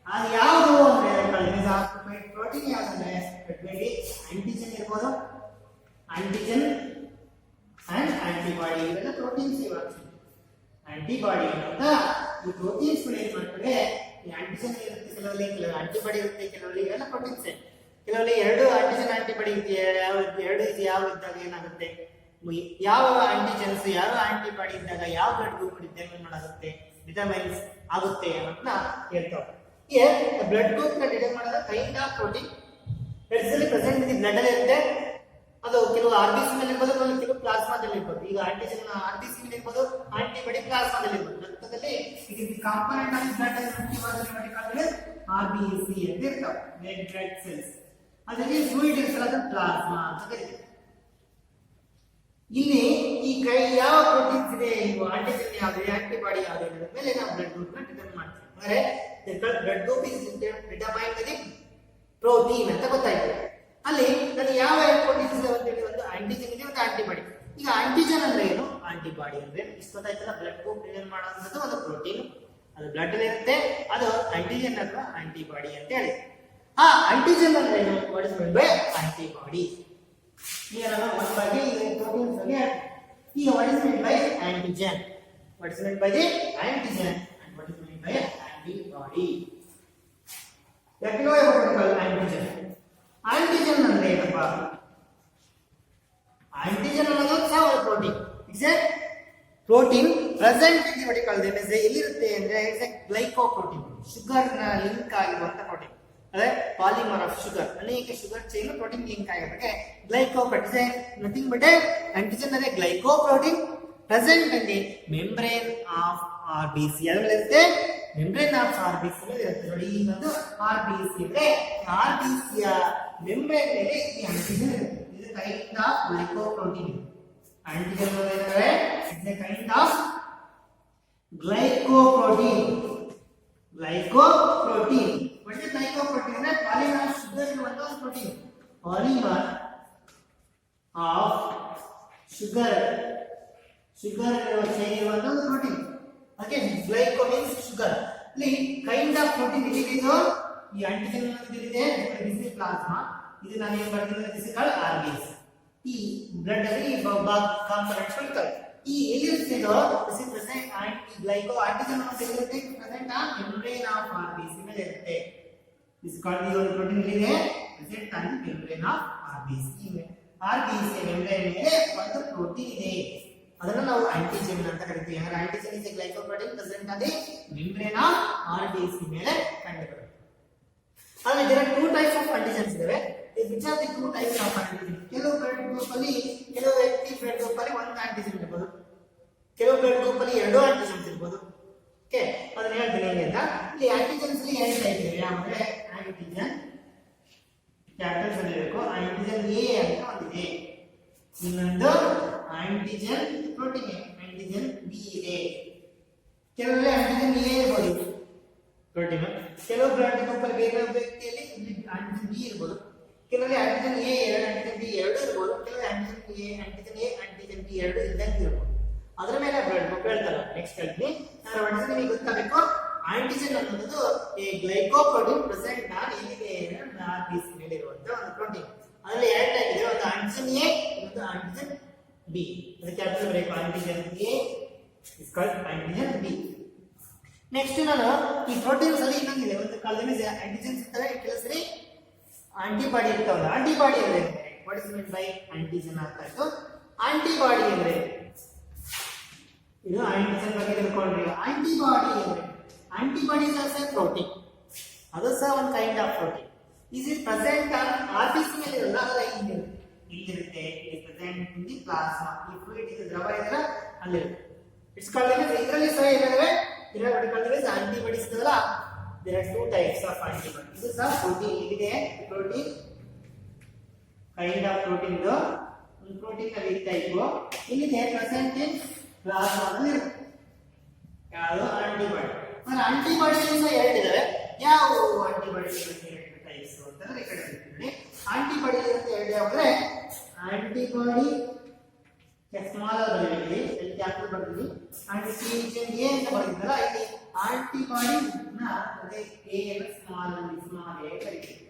ಅದು ಯಾವುದು ಅಂದ್ರೆ ಪ್ರೋಟೀನ್ ಯಾವ್ದಂದ್ರೆ ಆಂಟಿಜನ್ ಇರ್ಬೋದು, ಆಂಟಿಜನ್ ಅಂಡ್ ಆಂಟಿಬಾಡಿ, ಇವೆಲ್ಲ ಪ್ರೋಟೀನ್ಸ್. ಇವಾಗ ಆಂಟಿಬಾಡಿ ಅಂತ ಈ ಪ್ರೋಟೀನ್ಸ್ ಗಳು ಏನ್ ಮಾಡ್ತವೆ? ಈ ಆಂಟಿಜನ್ ಇರುತ್ತೆ ಕೆಲವಲ್ಲಿ, ಕೆಲವು ಆಂಟಿಬಾಡಿ ಇರುತ್ತೆ ಕೆಲವಲ್ಲಿ, ಇವೆಲ್ಲ ಪ್ರೋಟೀನ್ಸ್. ಕೆಲವಲ್ಲಿ ಎರಡು ಆಂಟಿಜನ್ ಆಂಟಿಬಾಡಿ ಎರಡು ಯಾವ ಇದ್ದಾಗ ಏನಾಗುತ್ತೆ? ಯಾವ ಆಂಟಿಜನ್ಸ್ ಯಾವ ಆಂಟಿಬಾಡಿ ಇದ್ದಾಗ ಯಾವ ಬ್ಲಡ್ ಗ್ರೂಪ್ ಡಿಟರ್ಮೈನ್ ಮಾಡಾಗುತ್ತೆ, ಡಿಟರ್ಮೈನ್ಸ್ ಆಗುತ್ತೆ ಅಂತ ಹೇಳ್ತಾವೆ. ಬ್ಲಡ್ ಗ್ರೂಪ್ ನ ಡಿಟರ್ಮೈನ್ ಮಾಡೋದು kind of protein present in the blood ಅಲ್ಲಿ ಇರುತ್ತೆ. ಅದು ಕೆಲವು ಆರ್ಬಿಸಿ ಮೇಲೆ ಇರ್ಬೋದು, ಕೆಲವು ಪ್ಲಾಸ್ಮಾದಲ್ಲಿ ಇರ್ಬೋದು. ಈಗ ಆಂಟಿಜನ್ ಆರ್ಬಿಸಿ ಮೇಲೆ ಇರ್ಬೋದು, ಆಂಟಿಬಾಡಿ ಪ್ಲಾಸ್ಮಾದಲ್ಲಿ ಇರ್ಬೋದು. ರಕ್ತದಲ್ಲಿ ಕಾಂಪೋನೆಂಟ್ ಆಫ್ ಬ್ಲಡ್ ಆರ್ಬಿಸಿ ಅಂತ ಇರ್ತಾವೆ, ರೆಡ್ ಬ್ಲಡ್ ಸೆಲ್ಸ್. ಅದರಲ್ಲಿ ಫ್ಲೂಯಿಡ್ ಇರ್ತಲ್ಲ, ಅದು ಪ್ಲಾಸ್ಮಾ ಅಂತ ಕರೀತೀವಿ. ಇಲ್ಲಿ ಈ ಯಾವ ಪ್ರೋಟೀನ್ಸ್ ಇದೆ, ಇವು ಆಂಟಿಜನ್ ಯಾವ್ದು, ಆಂಟಿಬಾಡಿ ಯಾವ್ದು ಅನ್ನೋದ್ರ ಮೇಲೆ ನಾವು ಬ್ಲಡ್ ಗ್ರೂಪ್ ನ ಡಿಟರ್ಮೈನ್ ಮಾಡ್ತೀವಿ. ಅಂದ್ರೆ blood group is determined by the protein ಅಂತ ಗೊತ್ತಾಯ್ತು. ಅಲ್ಲಿ ನಾನು ಯಾವ ಪ್ರೋಟೀನ್ಸ್ ಇದೆ ಅಂತ ಹೇಳಿ, ಒಂದು ಆಂಟಿಜನ್ ಇದೆ, ಒಂದು ಆಂಟಿಬಾಡಿ. ಈಗ ಆಂಟಿಜನ್ ಅಂದ್ರೆ ಏನು, ಆಂಟಿಬಾಡಿ ಅಂದ್ರೆ ಇಷ್ಟು ಗೊತ್ತಾಯ್ತಲ್ಲ. ಬ್ಲಡ್ ಗ್ರೂಪ್ ಡಿಟರ್ಮೈನ್ ಮಾಡುವಂತದ್ದು ಒಂದು ಪ್ರೋಟೀನ್, ಅದು ಬ್ಲಡ್ ಅಲ್ಲಿ ಇರುತ್ತೆ. ಅದು ಆಂಟಿಜನ್ ಅಥವಾ ಆಂಟಿಬಾಡಿ ಅಂತ ಹೇಳಿ. ಆ ಆಂಟಿಜನ್ ಅಂದ್ರೆ ಏನು? What is mean by antibody? ಈಗ ನಾನು ಒಂದು ಬಗ್ಗೆ ಪ್ರೋಟೀನ್ಸ್ ಬಗ್ಗೆ ಈಗ what is mean by antigen, what is mean by the antigen and what is mean by antibody. ಯಾಕೆ ಆಂಟಿಜನ್ ಆಂಟಿಜನ್ ಅಂದ್ರೆ ಏನಪ್ಪ? ಆಂಟಿಜನ್ ಅನ್ನೋದು ಸಹ ಒಂದು protein. It's A protein present in the body called ಎಲ್ಲಿರುತ್ತೆ ಅಂದ್ರೆ ಇಟ್ಸ್ ಎ ಗ್ಲೈಕೋಪ್ರೋಟೀನ್, ಶುಗರ್ ನ link ಆಗಿರುವಂತ ಪ್ರೋಟೀನ್. ಅದೇ ಪಾಲಿಮರ್ ಆಫ್ ಶುಗರ್, ಅನೇಕ sugar chain protein link ಆಗಿರೋದಕ್ಕೆ glycoprotein. Nothing but antigen ಅಂದ್ರೆ glycoprotein present in the membrane of RBC. ಅದರಲ್ಲಿರುತ್ತೆ membrane of RBC ಇರುತ್ತೆ ನೋಡಿ. ಈಗ ಒಂದು ಆರ್ಬಿಸಿ ಅಂದ್ರೆ ಆರ್ಬಿಸಿಯ ಮೆಂಬ್ರೇನ್ ಮೇಲೆ ಈ ಆಂಟಿಜನ್ ಇರುತ್ತೆ. ಇದು ಕೈಂಡ್ ಆಫ್ ಗ್ಲೈಕೋಪ್ರೋಟೀನ್. ಆಂಟಿಜನ್ ಅಂದ್ರೆ it's a kind of glycoprotein. Glycoprotein what is glycoprotein? ಅಂದ್ರೆ ಪಾಲಿಮರ್ ಆಫ್ ಶುಗರ್ ಇರುವಂತ ಒಂದು ಪ್ರೋಟೀನ್. ಪಾಲಿಮರ್ ಆಫ್ ಶುಗರ್ ಇರುವ ಚೈನ್ ಇರುವಂತ ಒಂದು protein. Okay, glyco means sugar. ಇಲ್ಲಿ ಕೈಂಡ್ ಆಫ್ ಪ್ರೋಟೀನ್ ಎಲ್ಲಿದೆ? ಈ ಆಂಟಿಜನ್ ಇದೆ, ದಿಸ್ ಇಸ್ ಪ್ಲಾಸ್ಮಾ. ಇದು ನಾನು ಏನು ಬರ್ತೀನಿ, ದಿಸ್ ಇಸ್ ಕಾಲ್ಡ್ ಆರ್ಬಿಸಿ. ಈ ಬ್ಲಡ್ ಅಲ್ಲಿ ಕಾಂಪೋನೆಂಟ್ಸ್ ಇರ್ತವೆ. ಈ ಎಲ್ಲಿರುತ್ತೆ ಇದು? This is present glyco antigen ಅಂತ ಎಲ್ಲಿರುತ್ತೆ? Present on membrane of RBC ಮೇಲೆ ಇರುತ್ತೆ. ದಿಸ್ ಕಾಲ್ಡ್ ಈ ಒಂದು ಪ್ರೋಟೀನ್ ಎಲ್ಲಿದೆ? Present on membrane of RBC. RBC membrane ಮೇಲೆ ಒಂದು ಪ್ರೋಟೀನ್ ಇದೆ, ಅದನ್ನು ನಾವು ಆಂಟಿಜನ್ ಅಂತ ಕರಿತೀವಿ. ಅಂದ್ರೆ antigen is A glycoprotein present on the membrane of RBC ಮೇಲೆ ಕಂಡುಬರುತ್ತೆ. ಆದರೆ there are two types of antigens ಇದಾವೆ. which are the two types of antigen? ಕೆಲವು ಬ್ಲಡ್ ಗ್ರೂಪ್ ಅಲ್ಲಿ, ಕೆಲವು ವ್ಯಕ್ತಿ ಬ್ಲಡ್ ಗ್ರೂಪ್ ಅಲ್ಲಿ ಒಂದು ಆಂಟಿಜನ್ ಇರಬಹುದು, ಕೆಲವು ಬ್ಲಡ್ ಗ್ರೂಪ್ ಅಲ್ಲಿ ಎರಡು ಆಂಟಿಜನ್ಸ್ ಇರಬಹುದು. ಓಕೆ, ಅದನ್ನ ಹೇಳ್ತೀನಿ ಹೇಗೆ ಅಂತ. ಇಲ್ಲಿ ಆಂಟಿಜನ್ಸ್ ಅಲ್ಲಿ ಎರಡು ಟೈಪ್ ಇದೆ. ಅಂದ್ರೆ ಆಂಟಿಜನ್ ಕ್ಯಾಪಿಟಲ್ಸ್ ಅಲ್ಲಿ ಇರಬೇಕು. ಆಂಟಿಜನ್ ಎ ಅಂತ ಒಂದಿದೆ, ಇನ್ನೊಂದು ಆಂಟಿಜನ್ ಪ್ರೋಟೀನ್ ಆಂಟಿಜನ್ ಬಿ ಇದೆ. ಕೆಲವೊಂದು ಆಂಟಿಜನ್ ಎ ಇರಬಹುದು ಪ್ರೋಟೀನ್, ಕೆಲವು ಬ್ಲಡ್ ಗ್ರೂಪ್ ಅಲ್ಲಿ ಬೇರೆ ವ್ಯಕ್ತಿಯಲ್ಲಿ ಆಂಟಿಜನ್ ಬಿ ಇರಬಹುದು, ಕೆಲವೊಂದು ಆಂಟಿಜನ್ ಎ ಎರಡು ಆಂಟಿಜನ್ ಬಿ ಎರಡು ಇರಬಹುದು, ಕೆಲವು ಆಂಟಿಜನ್ ಆಂಟಿಜನ್ ಬಿ ಎರಡು ಇದ್ದಂಗೆ ಇರಬಹುದು. ಅದರ ಮೇಲೆ ಬ್ಲಡ್ ಗ್ರೂಪ್ ಹೇಳ್ತಾರೆ. ನೆಕ್ಸ್ಟ್ ಹೇಳ್ತೀನಿ ನಾನು ಒಂದ್ಸಲ ನಿಮಗೆ ಗೊತ್ತಾಗಬೇಕು. ಆಂಟಿಜನ್ ಅನ್ನೋದು ಈ ಗ್ಲೈಕೋಪ್ರೋಟೀನ್ ಪ್ರೆಸೆಂಟ್ ಆನ್ ಎಲ್ಲಿದೆ? ಆರ್ಬಿಸಿ ಮೇಲೆ ಇರುವಂತ ಒಂದು ಪ್ರೋಟೀನ್. ಅದರಲ್ಲಿ ಎರಡು ಟೈಪ್ ಇದೆ, ಒಂದು ಆಂಟಿಜನ್ ಎ, ಇನ್ನೊಂದು ಆಂಟಿಜನ್ ಬಿ. ಅದಕ್ಕೆ ಕ್ಯಾಪಿಟಲ್ ಬರೆಯಬೇಕು. Antigen A is called antigen B. Next ನಾನು ಈ ಪ್ರೋಟೀನ್ಸ್ ಅಲ್ಲಿ ಇನ್ನೊಂದಿದೆ, ಒಂದು ಕಾಲದಲ್ಲಿ ಆಂಟಿಜನ್ಸ್ ಇರ್ತವೆ, ಕೆಲವು ಸರಿ ಆಂಟಿಬಾಡಿ ಇರ್ತಾವಲ್ಲ. ಆಂಟಿಬಾಡಿ ಅಂದ್ರೆ what is mean by antigen ಅಂತ ಆಯ್ತು. ಆಂಟಿಬಾಡಿ ಅಂದ್ರೆ ಇದು ಆಂಟಿಜನ್ ಬಗ್ಗೆ ತಿಳ್ಕೊಂಡ್ರಿ. ಆಂಟಿಬಾಡಿ ಅಂದ್ರೆ ಆಂಟಿಬಾಡಿ ಇಸ್ ಆಲ್ಸೋ ಪ್ರೋಟೀನ್, ಅದು ಸಹ ಒಂದು kind of protein. Is it present on RBC ಮೇಲೆ ಇರಲ್ಲ, ಅದರ ಇಲ್ಲಿರುತ್ತೆ. Present in the plasma. ಈ ಫ್ಲೂಯಿಡ್ ಇದು ದ್ರವ ಇದ್ರೆ ಅಲ್ಲಿ ಇಟ್ಸ್ ಕಾಲ್ಡ್ ಇದರಲ್ಲಿ ಸಹ ಏನಿದೆ ಇದರಲ್ಲಿ ಆಂಟಿಬಾಡೀಸ್ ಇದಲ್ಲ. there are two types of antibodies. ಇದು ಸಹ ಪ್ರೋಟೀನ್ ಇದೆ, ಪ್ರೋಟೀನ್ ಕೈಂಡ್ ಆಫ್ ಪ್ರೋಟೀನ್ ಇದು ಒಂದು ಪ್ರೋಟೀನ್ ನ ಟೈಪ್ ಇಲ್ಲಿದೆ ಪ್ರೆಸೆಂಟ್ ಇನ್ ಪ್ಲಾಸ್ಮಾ ಅಲ್ಲಿ ಯಾವುದು ಆಂಟಿಬಾಡಿ. ಅಂದ್ರೆ ಆಂಟಿಬಾಡಿ ಸಹ ಎರಡಿದಾವೆ. ಯಾವ ಆಂಟಿಬಾಡಿ ಟೈಪ್ಸ್ ಅಂತಂದ್ರೆ ಈ ಕಡೆ ನೋಡಿ ಆಂಟಿಬಾಡಿ ಅಂತ ಎರಡು ಯಾವಂದ್ರೆ ಆಂಟಿಬಾಡಿ ಸ್ಮಾಲ್ ಬರೀಲಿ ಇಲ್ಲಿ ಕ್ಯಾಪಿಟಲ್ ಬರ್ತೀವಿ ಆಂಟಿಜನ್ ಎ ಅಂತ ಬರ್ತಿದ್ದಲ್ಲ ಇಲ್ಲಿ ಆಂಟಿಬಾಡಿ ನ ಅದೇ ಎ ಅನ್ನು ಸ್ಮಾಲ್ ಎ ಕರೀತೀವಿ.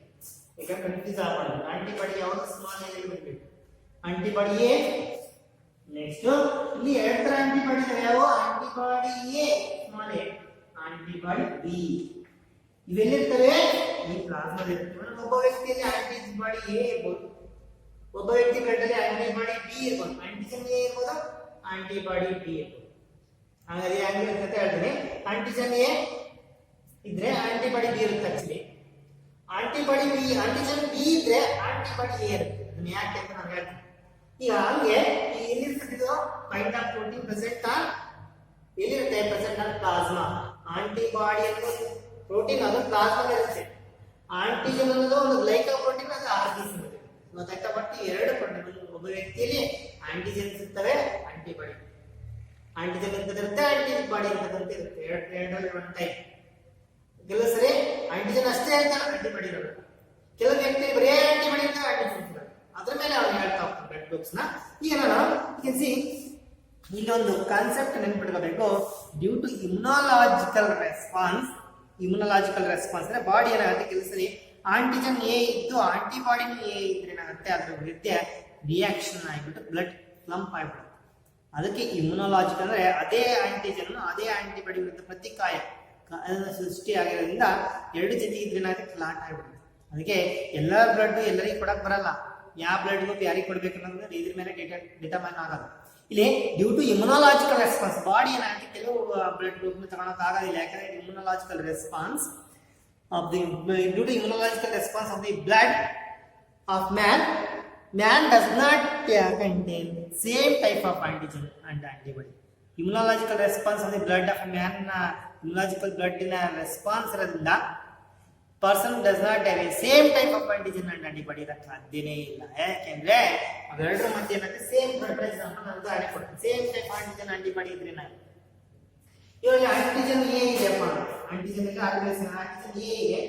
ಈಗ ಕನ್ಫ್ಯೂಸ್ ಆಗಬಾರ್ದು. ಆಂಟಿಬಾಡಿ ಯಾವುದು ಸ್ಮಾಲ್ ಎ ಬರಬೇಕು ಆಂಟಿಬಾಡಿ ಎ. ನೆಕ್ಸ್ಟ್ ಇಲ್ಲಿ ಎರಡು ತರ ಆಂಟಿಬಾಡಿ ಇದಾವೆ. ಯಾವ antibody A small A, antibody B. ಇವೆಲ್ಲಿರ್ತವೆ ಈ ಪ್ಲಾಸ್ಮಾದಲ್ಲಿ ಇರ್ತವೆ. ಒಬ್ಬ ವ್ಯಕ್ತಿಯಲ್ಲಿ ಆಂಟಿಬಾಡಿ ಎ ಇರ್ಬೋದು, ಒಬ್ಬ ವ್ಯಕ್ತಿ ಬ್ಲಡ್ ಆಂಟಿಬಾಡಿ ಬಿ ಇರ್ಬೋದು, ಆಂಟಿಜನ್ ಎ ಇರ್ಬೋದು, ಆಂಟಿಬಾಡಿ ಬಿ ಇರ್ಬೋದು. ಹಾಗಾಗಿ ಆಗಿರುತ್ತೆ ಅಂತ ಹೇಳ್ತೀನಿ. ಆಂಟಿಜನ್ ಎ ಇದ್ರೆ ಆಂಟಿಬಾಡಿ ಬಿ ಇರುತ್ತೆ. Actually antibody B antigen B ಇದ್ರೆ ಆಂಟಿಬಾಡಿ ಎ ಇರುತ್ತೆ. ಅದನ್ನ ಯಾಕೆ ಅಂತ ನಾನು ಹೇಳ್ತೀನಿ. ಈಗ ಹಂಗೆ ಎಲ್ಲಿರ್ತದೆ kind of protein present on ಎಲ್ಲಿರುತ್ತೆ ಪ್ರೆಸೆಂಟ್ ಆನ್ ಪ್ಲಾಸ್ಮಾ. ಆಂಟಿಬಾಡಿ ಅನ್ನೋದು ಪ್ರೋಟೀನ್ ಅದು ಪ್ಲಾಸ್ಮಾ ಇರುತ್ತೆ. ಆಂಟಿಜನ್ ಅನ್ನೋದು ಒಂದು ಗ್ಲೈಕೋ ಪ್ರೋಟೀನ್ ಅದು ಆರ್ಬಿಸಿ ಇರುತ್ತೆ. ಗೊತ್ತಾಯ್ತಾ? ಬಟ್ ಎರಡು ಪ್ರೋಟೀನ್ ಒಬ್ಬ ವ್ಯಕ್ತಿಯಲ್ಲಿ ಆಂಟಿಜನ್ಸ್ ಇರ್ತವೆ, ಆಂಟಿಬಾಡಿ ಆಂಟಿಜನ್ ಅಂತ ಇರುತ್ತೆ, ಆಂಟಿಬಾಡಿ ಅಂತ ಇರುತ್ತೆ. ಎರಡರಲ್ಲಿ ಒಂದು ಟೈಪ್. ಕೆಲವು ಸರಿ ಆಂಟಿಜನ್ ಅಷ್ಟೇ ಅಂತ ಆಂಟಿಬಾಡಿ ಇರೋದು, ಕೆಲವು ವ್ಯಕ್ತಿ ಬರೇ ಆಂಟಿಬಾಡಿ ಅಂತ ಆಂಟಿಜನ್ ಇರೋದು. ಅದ್ರ ಮೇಲೆ ಅವ್ರು ಹೇಳ್ತಾ ಹೋಗ್ತಾರೆ ಬ್ಲಡ್ ಗ್ರೂಪ್ಸ್ ನ. ಈಗ ನಾನು ಇಲ್ಲೊಂದು ಕಾನ್ಸೆಪ್ಟ್ ನೆನ್ಪಿಟ್ಕೋಬೇಕು. ಡ್ಯೂ ಟು ಇಮ್ಯುನಾಲಜಿಕಲ್ ರೆಸ್ಪಾನ್ಸ್ ಅಂದ್ರೆ ಬಾಡಿ ಏನಾಗುತ್ತೆ ಕೆಲವು ಸರಿ ಆಂಟಿಜನ್ ಎ ಇದ್ದು ಆಂಟಿಬಾಡಿನೂ ಎ ಇದ್ರೆ ಏನಾಗುತ್ತೆ ಅದ್ರ ವಿರುದ್ಧ ರಿಯಾಕ್ಷನ್ ಆಗಿಬಿಟ್ಟು ಬ್ಲಡ್ ಕ್ಲಂಪ್ ಆಗಿಬಿಡುತ್ತೆ. ಅದಕ್ಕೆ ಇಮ್ಯುನಾಲಜಿಕಲ್ ಅಂದ್ರೆ ಅದೇ ಆಂಟಿಜನ್ ಅದೇ ಆಂಟಿಬಾಡಿ ವಿರುದ್ಧ ಪ್ರತಿಕಾಯ ಸೃಷ್ಟಿ ಆಗಿರೋದ್ರಿಂದ ಎರಡು ಜೊತೆ ಇದ್ರೆ ಏನಾಗುತ್ತೆ ಕ್ಲಾಟ್ ಆಗಿಬಿಡುತ್ತೆ. ಅದಕ್ಕೆ ಎಲ್ಲ ಬ್ಲಡ್ ಎಲ್ಲರಿಗೂ ಕೊಡಕ್ ಬರಲ್ಲ. ಯಾವ ಬ್ಲಡ್ ಗ್ರೂಪ್ ಯಾರಿಗೆ ಕೊಡ್ಬೇಕು ಅನ್ನೋದು ಇದ್ರ ಮೇಲೆ ಡಿಟರ್ಮೈನ್ ಆಗೋದು. ಇಲ್ಲಿ due to immunological response body ಏನಾಗುತ್ತೆ ಕೆಲವು ಬ್ಲಡ್ ಗ್ರೂಪ್ ತಗೊಳಕ್ ಆಗೋದಿಲ್ಲ. ಯಾಕಂದ್ರೆ immunological response of the due to immunological response of the blood of man does not contain same type of antigen and antibody. Immunological response of the blood of man immunological blood in a response ಇರೋದ್ರಿಂದ person does not have a same type of antigen and antibody ಇರಕ್ಕೆ ಸಾಧ್ಯನೇ ಇಲ್ಲ. ಯಾಕೆಂದ್ರೆ ಅವೆರಡರ ಮಧ್ಯೆ ಏನಾಗುತ್ತೆ same blood example ನಾನು ಉದಾಹರಣೆ ಕೊಡ್ತೀನಿ. ಸೇಮ್ ಟೈಪ್ ಆಂಟಿಜನ್ ಆಂಟಿಬಾಡಿ ಇದ್ರೆ ನಾನು ಇವಾಗ ಆಂಟಿಜನ್ ಎ ಇದೆಯಪ್ಪ, ಆಂಟಿಜನ್ ಇಲ್ಲ ಆಂಟಿಜನ್ ಎ ಇದೆ,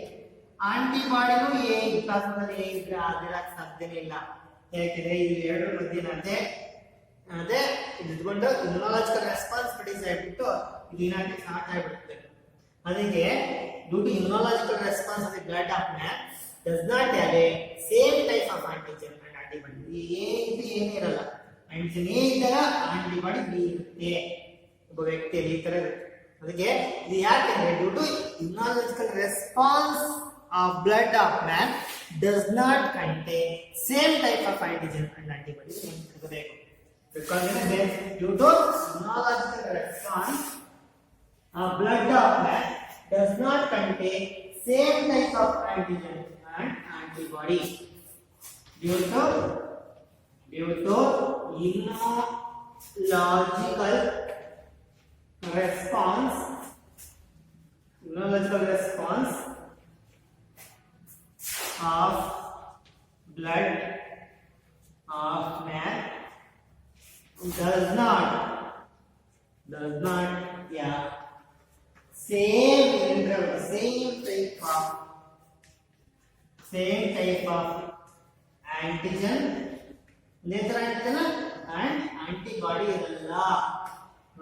ಆಂಟಿಬಾಡಿನೂ ಎ ಪ್ಲಾಸ್ಮಾದಲ್ಲಿ ಎ ಇದ್ರೆ ಆಗಿರಕ್ಕೆ ಸಾಧ್ಯನೇ ಇಲ್ಲ. ಯಾಕೆಂದ್ರೆ ಇದು ಎರಡರ ಮಧ್ಯೆ ಅದೇ ಇದ್ಕೊಂಡು ಇಮ್ಯುನಾಲಜಿಕಲ್ ರೆಸ್ಪಾನ್ಸ್ ಪ್ರೊಡ್ಯೂಸ್ ಆಗಿಬಿಟ್ಟು ಇದು ಏನಾಗುತ್ತೆ ಸ್ಟಾರ್ಟ್ ಆಗಿಬಿಡುತ್ತೆ. ಅದಕ್ಕೆ due to immunological response of the blood of man does not have a same type of antigen and antibody. ಎ ಇದು ಏನೇ ಇರಲ್ಲ, ಆಂಟಿಜನ್ ಎ ಇದ್ದಾಗ ಆಂಟಿಬಾಡಿ ಬಿ ಇರುತ್ತೆ ಒಬ್ಬ ವ್ಯಕ್ತಿಯಲ್ಲಿ ಈ ತರ ಇರುತ್ತೆ. ಅದಕ್ಕೆ ಇದು ಯಾಕೆಂದ್ರೆ due to immunological response of blood of man does not contain same type of antigen and antibody ನೆನಪಿಟ್ಕೋಬೇಕು. Because due to immunological response of blood of man does not contain same type of antigen and antibody. Due to immunological response of blood of man does not have same type of antigen and antibody ಇರಲ್ಲ.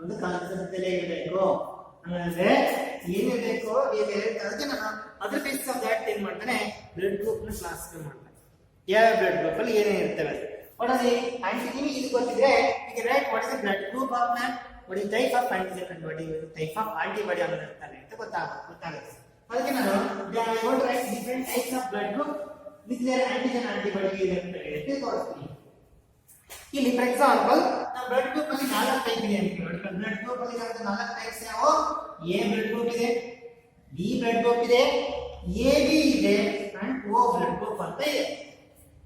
ಒಂದು concept ಇರಬೇಕು. ಅಂದ್ರೆ ಏನಿರಬೇಕು ಅದಕ್ಕೆ ನಾನು ಅದ್ರ base of that ಏನ್ ಮಾಡ್ತಾನೆ ಬ್ಲಡ್ ಗ್ರೂಪ್ ನ ಕ್ಲಾಸಿಫೈ ಮಾಡ್ತಾನೆ. ಯಾವ ಬ್ಲಡ್ ಗ್ರೂಪ್ ಅಲ್ಲಿ ಏನೇನು ಇರ್ತವೆ ವಾಟ್ ಆರ್ ದಿ ಆಂಟಿಜನ್ ಇದು ಗೊತ್ತಿದ್ರೆ you can write what is the blood group of man, what is type of antigen and what is type of antibody ಅನ್ನೋದು ಇರ್ತಾನೆ ಅಂತ ಗೊತ್ತಾಗುತ್ತೆ. ಅದಕ್ಕೆ ನಾನು what write different types of blood group with their antigen antibody ಇರುತ್ತೆ ಅಂತ ತೋರಿಸ್ತೀನಿ. ಇಲ್ಲಿ ಫಾರ್ ಎಕ್ಸಾಂಪಲ್ ನಮ್ಮ ಬ್ಲಡ್ ಗ್ರೂಪ್ ಅಲ್ಲಿ 4 ಟೈಪ್ ಇದೆ ಅಂತ ನೋಡಿ. ಬ್ಲಡ್ ಗ್ರೂಪ್ ಅಲ್ಲಿ ಇರುವಂತ 4 ಟೈಪ್ಸ್ ಯಾವ? ಎ ಬ್ಲಡ್ ಗ್ರೂಪ್ ಇದೆ, ಬಿ ಬ್ಲಡ್ ಗ್ರೂಪ್ ಇದೆ, ಎ ಬಿ ಇದೆ ಅಂಡ್ ಓ ಬ್ಲಡ್ ಗ್ರೂಪ್ ಅಂತ ಇದೆ.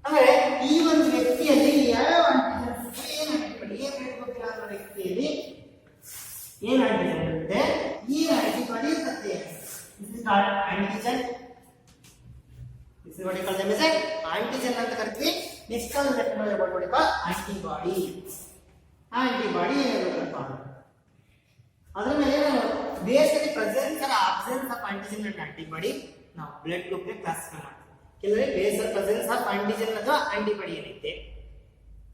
ಅಂದ್ರೆ ಈ ಒಂದು ವ್ಯಕ್ತಿಯಲ್ಲಿ ಯಾವ ಆಂಟಿಜನ್ ವ್ಯಕ್ತಿಯಲ್ಲಿ ಏನ್ ಆಂಟಿಜನ್ ಇರುತ್ತೆ, ಈ ಆಂಟಿಬಾಡಿ ಇರುತ್ತೆ. This is called antigen. This is what you call them as a antigen ಅಂತ ಕರಿತೀವಿ. Next one let me know about what you call antibody. Antibody ಏನಪ್ಪ ಅದರ ಮೇಲೆ basically presence or absence of antigen and antibody ನಾವು blood group ಗೆ classify ಮಾಡ್ತೀವಿ. ಕೆಲವರಿಗೆ basic presence of antigen ಅಥವಾ ಆಂಟಿಬಾಡಿ ಏನೈತೆ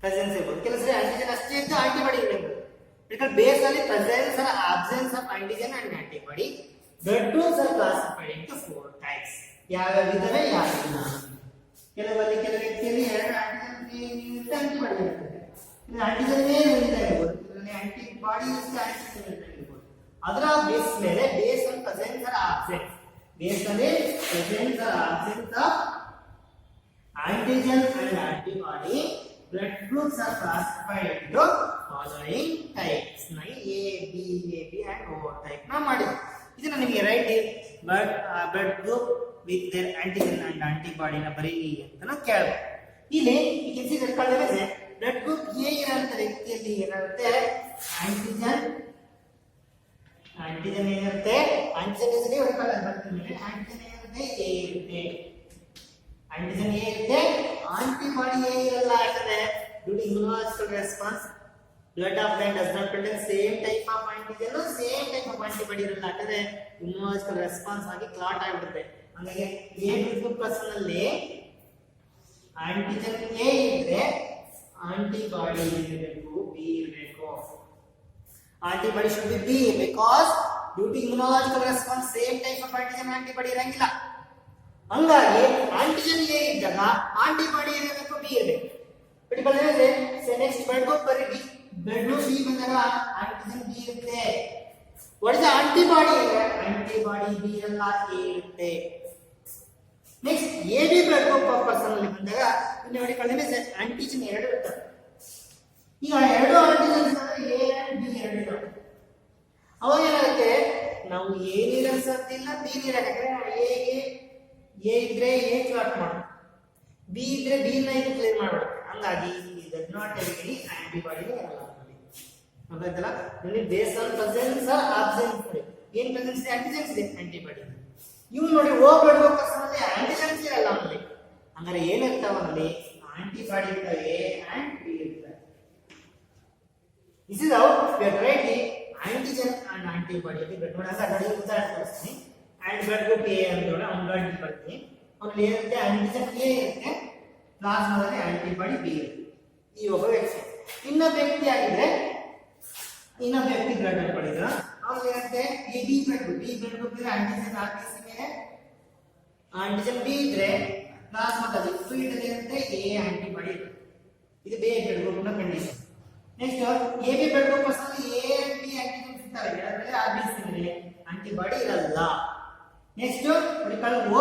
ಪ್ರೆಸೆನ್ಸ್ ಇರ್ಬೋದು, ಕೆಲವು ಸರಿ ಆಂಟಿಜನ್ ಅಷ್ಟೇ ಇದ್ದು ಆಂಟಿಬಾಡಿ ಇರಬೇಕು. because based on the presence or absence of antigen and antibody, blood groups are classified into 4 types. ಯಾವ ವಿಧವೇ ಯಾವಿಲ್ಲ. ಕೆಲವಲ್ಲಿ ಕೆಲವು ವ್ಯಕ್ತಿಯಲ್ಲಿ ಎರಡು ಆಂಟಿಜನ್ ಆಂಟಿಬಾಡಿ ಇರ್ತದೆ. ಇದು ಆಂಟಿಜನ್ ಇರ್ಬೋದು, ಇದರಲ್ಲಿ ಆಂಟಿಬಾಡಿ ಇರ್ಬೋದು. ಅದರ ಬೇಸ್ ಮೇಲೆ base on presence or absence, base on the presence or absence of antigen and antibody, blood groups are classified into following types. A, B, AB and O type na ಮಾಡಿದ್ವಿ. ಇದನ್ನ ನಿಮಗೆ right blood group with their antigen and antibody ನ ಬರೀರಿ ಅಂತ ಕೇಳಬಹುದು. ಇಲ್ಲಿ you can see that ಕಳೆದರೆ blood group A ಇರೋಂತ ವ್ಯಕ್ತಿಯಲ್ಲಿ ಏನಿರುತ್ತೆ antigen ಏನಿರುತ್ತೆ, antigen ಹೆಸರೇ ಹೊರಕಲ್ಲ ಬರ್ತೀನಿ, antigen ಏನಿರುತ್ತೆ A ಇರುತ್ತೆ, antigen A ಇರುತ್ತೆ, antibody A ಇರಲ್ಲ. ಯಾಕಂದ್ರೆ due to immunological response blood of man does not contain same type of antigen or same type of antibody ಇರಲ್ಲ. ಯಾಕಂದ್ರೆ immunological response ಆಗಿ ಕ್ಲಾಟ್ ಆಗಿಬಿಡುತ್ತೆ. ಹಾಗಾಗಿ A ಗ್ರೂಪ್ ಪರ್ಸನ್ ಅಲ್ಲಿ antigen A ಇದ್ರೆ antibody ಇರಬೇಕು, B ಇರಬೇಕು. Antibody should be B because due to immunological response same type of antigen antibody ಇರಂಗಿಲ್ಲ. ಹಂಗಾಗಿ ಆಂಟಿಜನ್ ಎ ಇದ್ದಾಗ ಆಂಟಿಬಾಡಿ ಇರಬೇಕು, ಬಿ ಇರಬೇಕು. ಬಟ್ ಬಂದ್ರೆ ನೆಕ್ಸ್ಟ್ ಬ್ಲಡ್ ಗ್ರೂಪ್ ಬರೀ ಬಿ, ಬ್ಲಡ್ ಗ್ರೂಪ್ ಬಿ ಬಂದಾಗ ಆಂಟಿಜನ್ ಬಿ ಇರುತ್ತೆ. ಒಳಗೆ ಆಂಟಿಬಾಡಿ ಇದೆ, ಆಂಟಿಬಾಡಿ ಬಿ ಇರಲ್ಲ, ಎ ಇರುತ್ತೆ. Next A B blood group person ಅಲ್ಲಿ ಬಂದಾಗ ಇಲ್ಲಿ ನೋಡಿ ಕಡಿಮೆ ಆಂಟಿಜನ್ ಎರಡು ಇರ್ತವೆ. ಈಗ ಎರಡು ಆಂಟಿಜನ್ಸ್ ಅಂದ್ರೆ ಎ ಅಂಡ್ ಬಿ ಎರಡು ಇರ್ತವೆ. ಅವಾಗ ಏನಾಗುತ್ತೆ, ನಾವು ಎ ನೀರನ್ಸತ್ತಿಲ್ಲ, ಬಿ ನೀರಾಕಂದ್ರೆ ಎ ಇದ್ರೆ ಎ ಕ್ಲಾಟ್ ಮಾಡೋದು, ಬಿ ಇದ್ರೆ ಬಿ ನ ಇದು ಕ್ಲಿಯರ್ ಮಾಡಬೇಕು. ಹಂಗಾಗಿ does not have any antibody ಇರಲ್ಲ. ಗೊತ್ತಾಯ್ತಲ್ಲ, ಇಲ್ಲಿ base on presence or absence ಏನ್ ಪ್ರೆಸೆನ್ಸ್ ಇದೆ, ಆಂಟಿಜನ್ಸ್ ಇದೆ, ಆಂಟಿಬಾಡಿ. ಇವು ನೋಡಿ O blood group person antigens ಇರಲ್ಲ ಅವನಲ್ಲಿ. ಹಂಗಾರೆ ಏನಿರ್ತಾವ ಅವನಲ್ಲಿ ಆಂಟಿಬಾಡಿ ಇರ್ತವೆ ಅಂಡ್ ಬಿ ಇರ್ತವೆ. This is how we are write the antigen and antibody. ನೋಡಿ ಉದಾಹರಣೆ ತೋರಿಸ್ತೀನಿ. and blood group A ಅಂತೇಳಿ ಅವ್ನ ಬ್ಲಡ್ ಬರ್ತೀನಿ, ಅವನಲ್ಲಿ ಏನಿರುತ್ತೆ ಆಂಟಿಜನ್ A ಇರುತ್ತೆ, ಪ್ಲಾಸ್ಮಾದಲ್ಲಿ ಆಂಟಿಬಾಡಿ B ಇರುತ್ತೆ. ಈ ಒಬ್ಬ ವ್ಯಕ್ತಿ. ಇನ್ನೊಬ್ಬ ವ್ಯಕ್ತಿ ಆಗಿದ್ರೆ ಇನ್ನೊಬ್ಬ ವ್ಯಕ್ತಿ ಬ್ಲಡ್ ಪಡೆದ ಅವನಿಗೆ ಏನಿರುತ್ತೆ A B blood group, B blood group ಇದ್ರೆ ಆಂಟಿಜನ್ ಆರ್ಟಿಸಿ ಮೇಲೆ ಆಂಟಿಜನ್ B ಇದ್ರೆ ಪ್ಲಾಸ್ಮಾದಲ್ಲಿ ಫ್ಲೂಯಿಡ್ ಅಲ್ಲಿ ಏನಿರುತ್ತೆ A ಆಂಟಿಬಾಡಿ ಇರುತ್ತೆ. ಇದು ಬಿ ಬ್ಲಡ್ ಗ್ರೂಪ್ ನ condition. Next A B blood group ಅಲ್ಲಿ A and B ಆಂಟಿಜನ್ ಇರ್ತವೆ, ಅದರಲ್ಲಿ RBC ಮೇಲೆ ಆಂಟಿಬಾಡಿ ಇರಲ್ಲ. ನೆಕ್ಸ್ಟ್ ಓ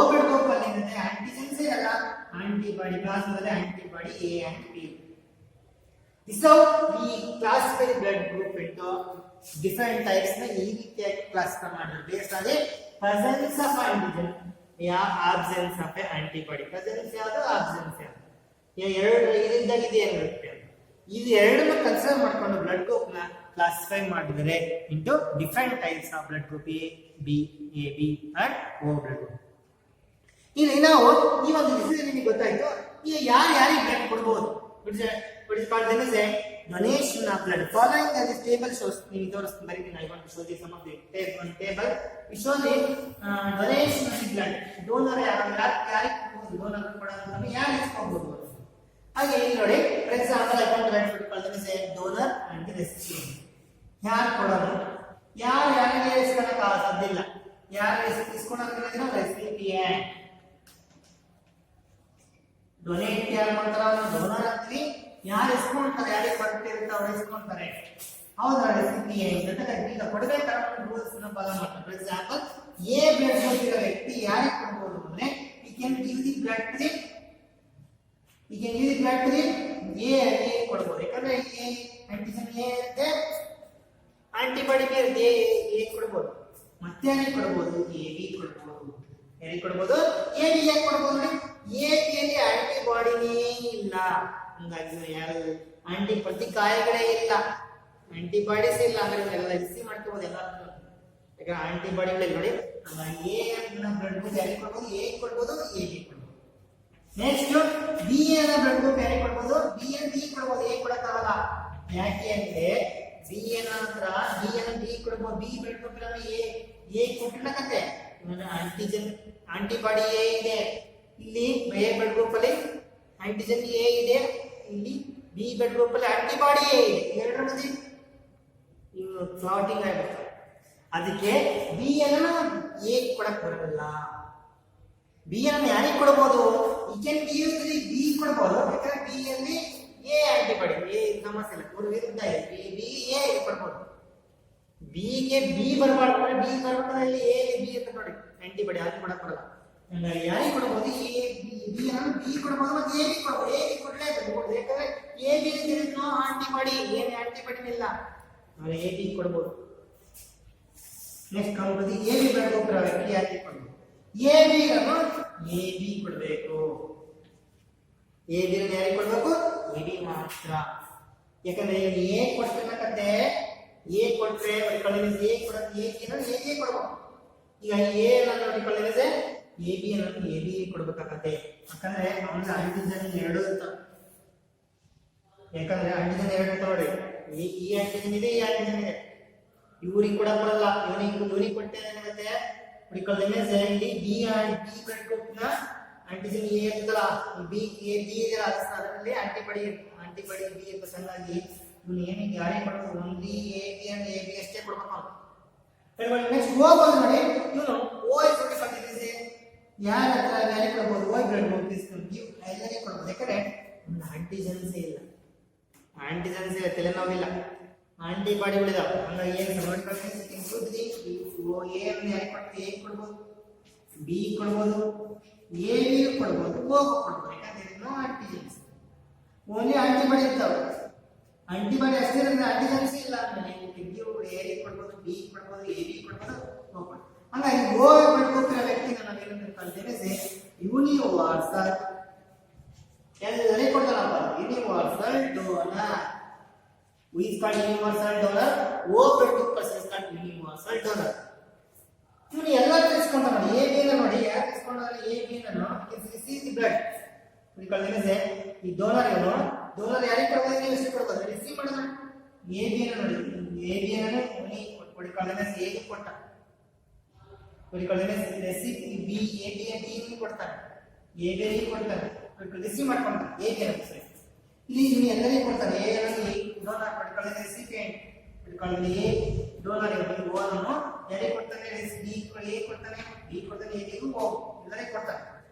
ಬ್ಲಡ್ ಗ್ರೂಪ್ ಅಲ್ಲಿ ಏನಿದೆ ಆಂಟಿಜನ್ಸ್ ಇರಲ್ಲ, ಆಂಟಿಬಾಡಿ ಪ್ಲಾಸ್ಮಾದಲ್ಲಿ antibody A and B. This how we classify blood group into different types ನ ಈ ರೀತಿಯಾಗಿ ಕ್ಲಾಸಿಫೈ ಮಾಡಿದ್ರು based on the presence of antigen ಯಾ ಆಬ್ಸೆನ್ಸ್ ಆಫ್ ಆಂಟಿಬಾಡಿ. ಪ್ರೆಸೆನ್ಸ್ ಯಾವುದು, ಆಬ್ಸೆನ್ಸ್ ಯಾವುದು, ಎರಡು ಇದರಿಂದಾಗಿ ಇದೆ ಏನಿರುತ್ತೆ ಅಂತ ಇದು ಎರಡನ್ನು ಕನ್ಸಿಡರ್ ಮಾಡ್ಕೊಂಡು ಬ್ಲಡ್ ಗ್ರೂಪ್ ನ ಕ್ಲಾಸಿಫೈ ಮಾಡಿದರೆ into different types of blood group A B, A B and O blood group. ಇಲ್ಲಿ ನಾವು ಈ ಒಂದು ಡಿಸಿಷನ್ ನಿಮಗೆ ಗೊತ್ತಾಯ್ತು. ಈಗ ಯಾರಿಗೆ ಬ್ಲಡ್ ಕೊಡಬಹುದು, donation of blood following the table shows. ನೀವು ತೋರಿಸ್ತೀನಿ ಬರೀತೀನಿ. I want to show the sum of the table. We show the donation of blood. Donor ಯಾರಿಗೆ ಕೊಡಬಹುದು, ಡೋನರ್ ಕೊಡೋದು ಯಾರು ಇಸ್ಕೊಬಹುದು. ಹಾಗೆ ಇಲ್ಲಿ ನೋಡಿ for example I want to write donor and the recipient. ಯಾರು ಕೊಡೋದು, ಯಾರಿಗೆ ಇಸ್ಕೊಳಕ್ಕೆ ಸಾಧ್ಯ ಇಲ್ಲ, ಯಾರು ಇಸ್ಕೊಳಕ್ಕೆ ರೆಸಿಪಿಯೆಂಟ್. ಡೊನೇಟ್ ಯಾರು ಮಾಡ್ತಾರ ಡೋನರ್ ಅಂತೀವಿ, ಯಾರು ಇಸ್ಕೊಂತಾರೆ ಯಾರಿಗೆ ಕೊಟ್ಟಿರುತ್ತೆ ಅವ್ರು ಇಸ್ಕೊಂತಾರೆ, ಹೌದಾ ರೆಸಿಪಿಯೆಂಟ್ ಅಂತ ಕರಿತೀವಿ. ಈಗ ಕೊಡಬೇಕಾದ್ರೆ ರೂಲ್ಸ್ ನ ಫಾಲೋ ಮಾಡ್ತಾರೆ. For example A blood group ಇರೋ ವ್ಯಕ್ತಿ ಯಾರಿಗೆ ಕೊಡಬಹುದು ಅಂದ್ರೆ ಈ can give the blood to the A ಕೊಡಬಹುದು. ಯಾಕಂದ್ರೆ ಎ ಆಂಟಿಜನ್ ಎ ಇರುತ್ತೆ, ಆಂಟಿಬಾಡಿ ಬಿ ಇರುತ್ತೆ, ಎ ಕೊಡಬಹುದು. ಮತ್ತೆ ಯಾರಿಗೆ ಕೊಡಬಹುದು, ಎ ಬಿ ಕೊಡಬಹುದು. ಯಾರಿಗೆ ಕೊಡಬಹುದು, ಎ ಬಿ ಯಾಕೆ ಕೊಡಬಹುದು ನೋಡಿ, ಎ ಬಿಯಲ್ಲಿ ಆಂಟಿಬಾಡಿನೇ ಇಲ್ಲ, ಹಂಗಾಗಿ ಯಾರು ಪ್ರತಿಕಾಯಗಳೇ ಇಲ್ಲ, ಆಂಟಿಬಾಡೀಸ್ ಇಲ್ಲ ಅಂದ್ರೆ ಎಲ್ಲ ರಿಸೀವ್ ಮಾಡ್ಕೋಬಹುದು ಎಲ್ಲ. ಈಗ ಆಂಟಿಬಾಡಿಗಳು ನೋಡಿ ಎ ಅನ್ನ ಬ್ಲಡ್ ಗ್ರೂಪ್ ಯಾರಿಗೆ ಕೊಡ್ಬೋದು, ಎ ಕೊಡ್ಬೋದು, ಎ ಬಿ ಕೊಡ್ಬೋದು. ನೆಕ್ಸ್ಟ್ ಬಿ ಅನ್ನ ಬ್ಲಡ್ ಗ್ರೂಪ್ ಯಾರಿಗೆ ಕೊಡ್ಬೋದು, ಬಿ ಅನ್ನ ಬಿ ಕೊಡ್ಬೋದು, ಎ ಕೊಡಕ್ಕಾಗಲ್ಲ. ಯಾಕೆ ಅಂದ್ರೆ ಬಿ ಅನ್ನ ಹತ್ರ ಬಿ ಅನ್ನ ಬಿ ಕೊಡ್ಬೋದು, ಬಿ ಬ್ಲಡ್ ಗ್ರೂಪ್ ಎ ಕೊಟ್ಟಿರಕತ್ತೆ. ಆಂಟಿಜನ್ ಆಂಟಿಬಾಡಿ ಎ ಇದೆ, ಇಲ್ಲಿ ಎ ಬ್ಲಡ್ ಗ್ರೂಪ್ ಅಲ್ಲಿ ಆಂಟಿಜನ್ ಎ ಇದೆ, ಇಲ್ಲಿ ಬಿ ಬ್ಲಡ್ ಗ್ರೂಪ್ ಅಲ್ಲಿ ಆಂಟಿಬಾಡಿ ಎ ಇದೆ. ಎರಡರ ಮಧ್ಯೆ ಕ್ಲಾಟಿಂಗ್ ಆಗುತ್ತೆ. ಅದಕ್ಕೆ ಬಿ ಅನ್ನ ಎ ಕೊಡಕ್ ಬರಲ್ಲ. ಬಿ ಅನ್ನ ಯಾರಿಗೆ ಕೊಡಬಹುದು, ಈ ಕ್ಯಾನ್ ಬಿ ಯೂಸ್ ಬಿ ಕೊಡಬಹುದು. ಯಾಕಂದ್ರೆ ಬಿ ಅಲ್ಲಿ ಎ ಆಂಟಿಬಾಡಿ, ಎ ಸಮಸ್ಯೆ ಇಲ್ಲ, ಅವರು ವಿರುದ್ಧ ಇದೆ, ಬಿ ಎ ಕೊಡಬಹುದು. ಬಿ ಗೆ ಬಿ ಬರಬಾರ್ದು, ಬಿ ಬರಬಾರ್ದಲ್ಲಿ ಎ ಬಿ ಅಂತ ನೋಡಿ ಆಂಟಿಬಾಡಿ, ಅದು ಕೊಡಕ್ ಬರಲ್ಲ. ಯಾರಿಗೆ ಕೊಡಬಹುದು, ಎ ಬಿ ಅನ್ನ ಬಿ ಕೊಡಬಹುದು, ಮತ್ತೆ ಎ ಬಿ ಕೊಡಬಹುದು. ಎ ಬಿ ಕೊಡಲೇಬೇಕು, ಯಾಕಂದ್ರೆ ಎ ಬಿ ನೋ ಆಂಟಿಬಾಡಿ, ಏನು ಆಂಟಿಬಾಡಿ ಇಲ್ಲ, ಎ ಬಿ ಕೊಡಬಹುದು. Next company A B blood group ವ್ಯಕ್ತಿ ಯಾರಿಗೆ ಕೊಡಬಹುದು, ಎ ಬಿ ಅನ್ನು ಎ ಬಿ ಕೊಡಬೇಕು. ಎ ಬಿ ಅನ್ನು ಯಾರಿಗೆ ಕೊಡಬೇಕು, ಎ ಬಿ ಮಾತ್ರ. ಯಾಕಂದ್ರೆ ಎ ಕೊಡ್ತಿರ್ಬೇಕಂತೆ, ಎ ಕೊಟ್ರೆ ಕಳಿಸಿದ್ರೆ ಎ ಕೊಡೋದು ಎ ಬಿ ಅನ್ನು ಎ ಬಿ ಕೊಡಬೇಕು. ಈಗ ಎ ಅನ್ನು ಕಳಿಸಿದ್ರೆ ಎ ಬಿ ಅನ್ನು ಎ ಬಿ ಕೊಡಬೇಕಾಗತ್ತೆ. ಯಾಕಂದ್ರೆ ಅವನ ಆಂಟಿಜನ್ ಎರಡು ಇರ್ತಾವೆ. ಯಾಕಂದ್ರೆ ಆಂಟಿಜನ್ ಎರಡು ಇರ್ತಾವೆ ನೋಡಿ, ಈ ಆಂಟಿಜನ್ ಇದೆ, ಈ ಆಂಟಿಜನ್ ಇದೆ. ಇವ್ರಿಗೆ ಕೂಡ ಬರಲ್ಲ, ಇವನಿಗೆ ಕೊಟ್ಟೆ ಏನಾಗುತ್ತೆ ಇಲ್ಲಿ ಬಿ ಬ್ಲಡ್ ಗ್ರೂಪ್ ನ ಆಂಟಿಜನ್ ಎ ಇರ್ತಲ್ಲ, ಬಿ ಎ ಬಿ ಇದೆಲ್ಲ ಅದರಲ್ಲಿ ಆಂಟಿಬಾಡಿ ಬಿ ಇರ್ತದೆ. ಹಂಗಾಗಿ ಇವನು ಏನಿಗೆ ಯಾರಿಗೆ ಕೊಡಬೇಕು, only A B and A B ಅಷ್ಟೇ ಕೊಡ್ಬೇಕು ನಾವು. ನೆಕ್ಸ್ಟ್ ಓ ಬಂದು ನೋಡಿ, ಇವನು ಓ ಇಸ್ ಯಾರ ಹತ್ರ ಯಾರಿಗೆ ಕೊಡಬಹುದು, ಓ ಬ್ಲಡ್ ಗ್ರೂಪ್ ಎಲ್ಲರಿಗೆ ಕೊಡಬಹುದು. ಯಾಕಂದ್ರೆ ಒಂದು ಆಂಟಿಜನ್ಸ್ ಇಲ್ಲ, ಆಂಟಿಜನ್ಸ್ ಇಲ್ಲ, ತಲೆನೋವಿಲ್ಲ, ಆಂಟಿಬಾಡಿಗಳಿದಾವೆ. ಹಂಗಾಗಿ ಏನು ನೋಡ್ಕೊಳ್ತೀನಿ, ಎ ಅನ್ನು ಯಾರಿಗೆ ಕೊಡ್ತೀವಿ, ಎ ಕೊಡ್ಬೋದು, ಬಿ ಕೊಡ್ಬೋದು, ಎ ಬಿ ಕೊಡ್ಬೋದು, ಓ ಕೊಡ್ಬೋದು. ಯಾಕಂದ್ರೆ ನೋ ಆಂಟಿಜನ್ಸ್, ಓನ್ಲಿ ಆಂಟಿಬಾಡಿ ಇರ್ತಾವೆ. ಆಂಟಿಬಾಡಿ ಅಷ್ಟೇ ಇರೋದ್ರೆ ಆಂಟಿಜನ್ಸ್ ಇಲ್ಲ ಅಂದ್ರೆ ಎ ಕೊಡ್ಬೋದು, ಬಿ ಕೊಡ್ಬೋದು, ಎ ಬಿ ಕೊಡ್ಬೋದು, ಓ ಕೊಡ್ಬೋದು. ಹಂಗಾಗಿ ಓ ಕೊಡ್ಬೋದಿರೋ ವ್ಯಕ್ತಿನ ನಾವೇನು ಕಲ್ತೇವೆ, ಯೂನಿವರ್ಸಲ್ ಎಲ್ಲರಿಗೆ ಕೊಡ್ತಾರಪ್ಪ, universal donor. Who is called universal donor? O blood group person is called universal donor. ಇವನು ಎಲ್ಲ ತಿಳಿಸ್ಕೊಂಡ ನೋಡಿ, ಎ ಬಿ ನ ನೋಡಿ, ಯಾರು ತಿಳಿಸ್ಕೊಂಡ್ರೆ ಎ ಬಿ ನ ಸಿ ದಿ ಬ್ಲಡ್ ಕಳ್ದೇನೆ. ಈ ಡೋನರ್ ಇವನು, ಡೋನರ್ ಯಾರಿಗೆ ಕೊಡ್ಬೋದು, ನೀವು ಎಷ್ಟು ಕೊಡ್ಬೋದು, ರಿಸೀವ್ ಮಾಡೋದು ಎ ಬಿ ನ ನೋಡಿ, ಎ ಬಿ ನ ಕೊಡಿ ಕಳ್ದೇನೆ, ಎ ಗೆ ಕೊಟ್ಟ ಕೊಡಿ ಕಳ್ದೇನೆ, ರೆಸಿಪ್ ಬಿ ಎ ಬಿ ಡಿ ಕೊಡ್ತಾರೆ, ಎ ಬಿ ಡಿ ಕೊಡ್ತಾರೆ, ರಿಸೀವ್ ಮಾಡ್ಕೊಂತಾರೆ ಎ ಬಿ ನ. ಇಲ್ಲಿ ನೀವು ಎಲ್ಲರಿಗೂ ಕೊಡ್ತಾರೆ, ಎ ನಲ್ಲಿ ಡೋನರ್ ಪಡ್ಕೊಳ್ಳಿ, ರೆಸಿಪಿಯೆಂಟ್ ಪಡ್ಕೊಳ್ಳಿ, ಎ ಡೋನರ್ ಇವನು ಓ ಅನ್ನು ಯಾರಿಗೆ ಕೊಡ್ತಾನೆ, ಬಿ ಎ ಕೊಡ್ತಾನೆ, ಬಿ ಕೊಡ್ತಾನೆ, ಎ ಬಿಗೂ ಓ ಎಲ್ಲರಿಗೂ ಕೊಡ್ತಾನೆ.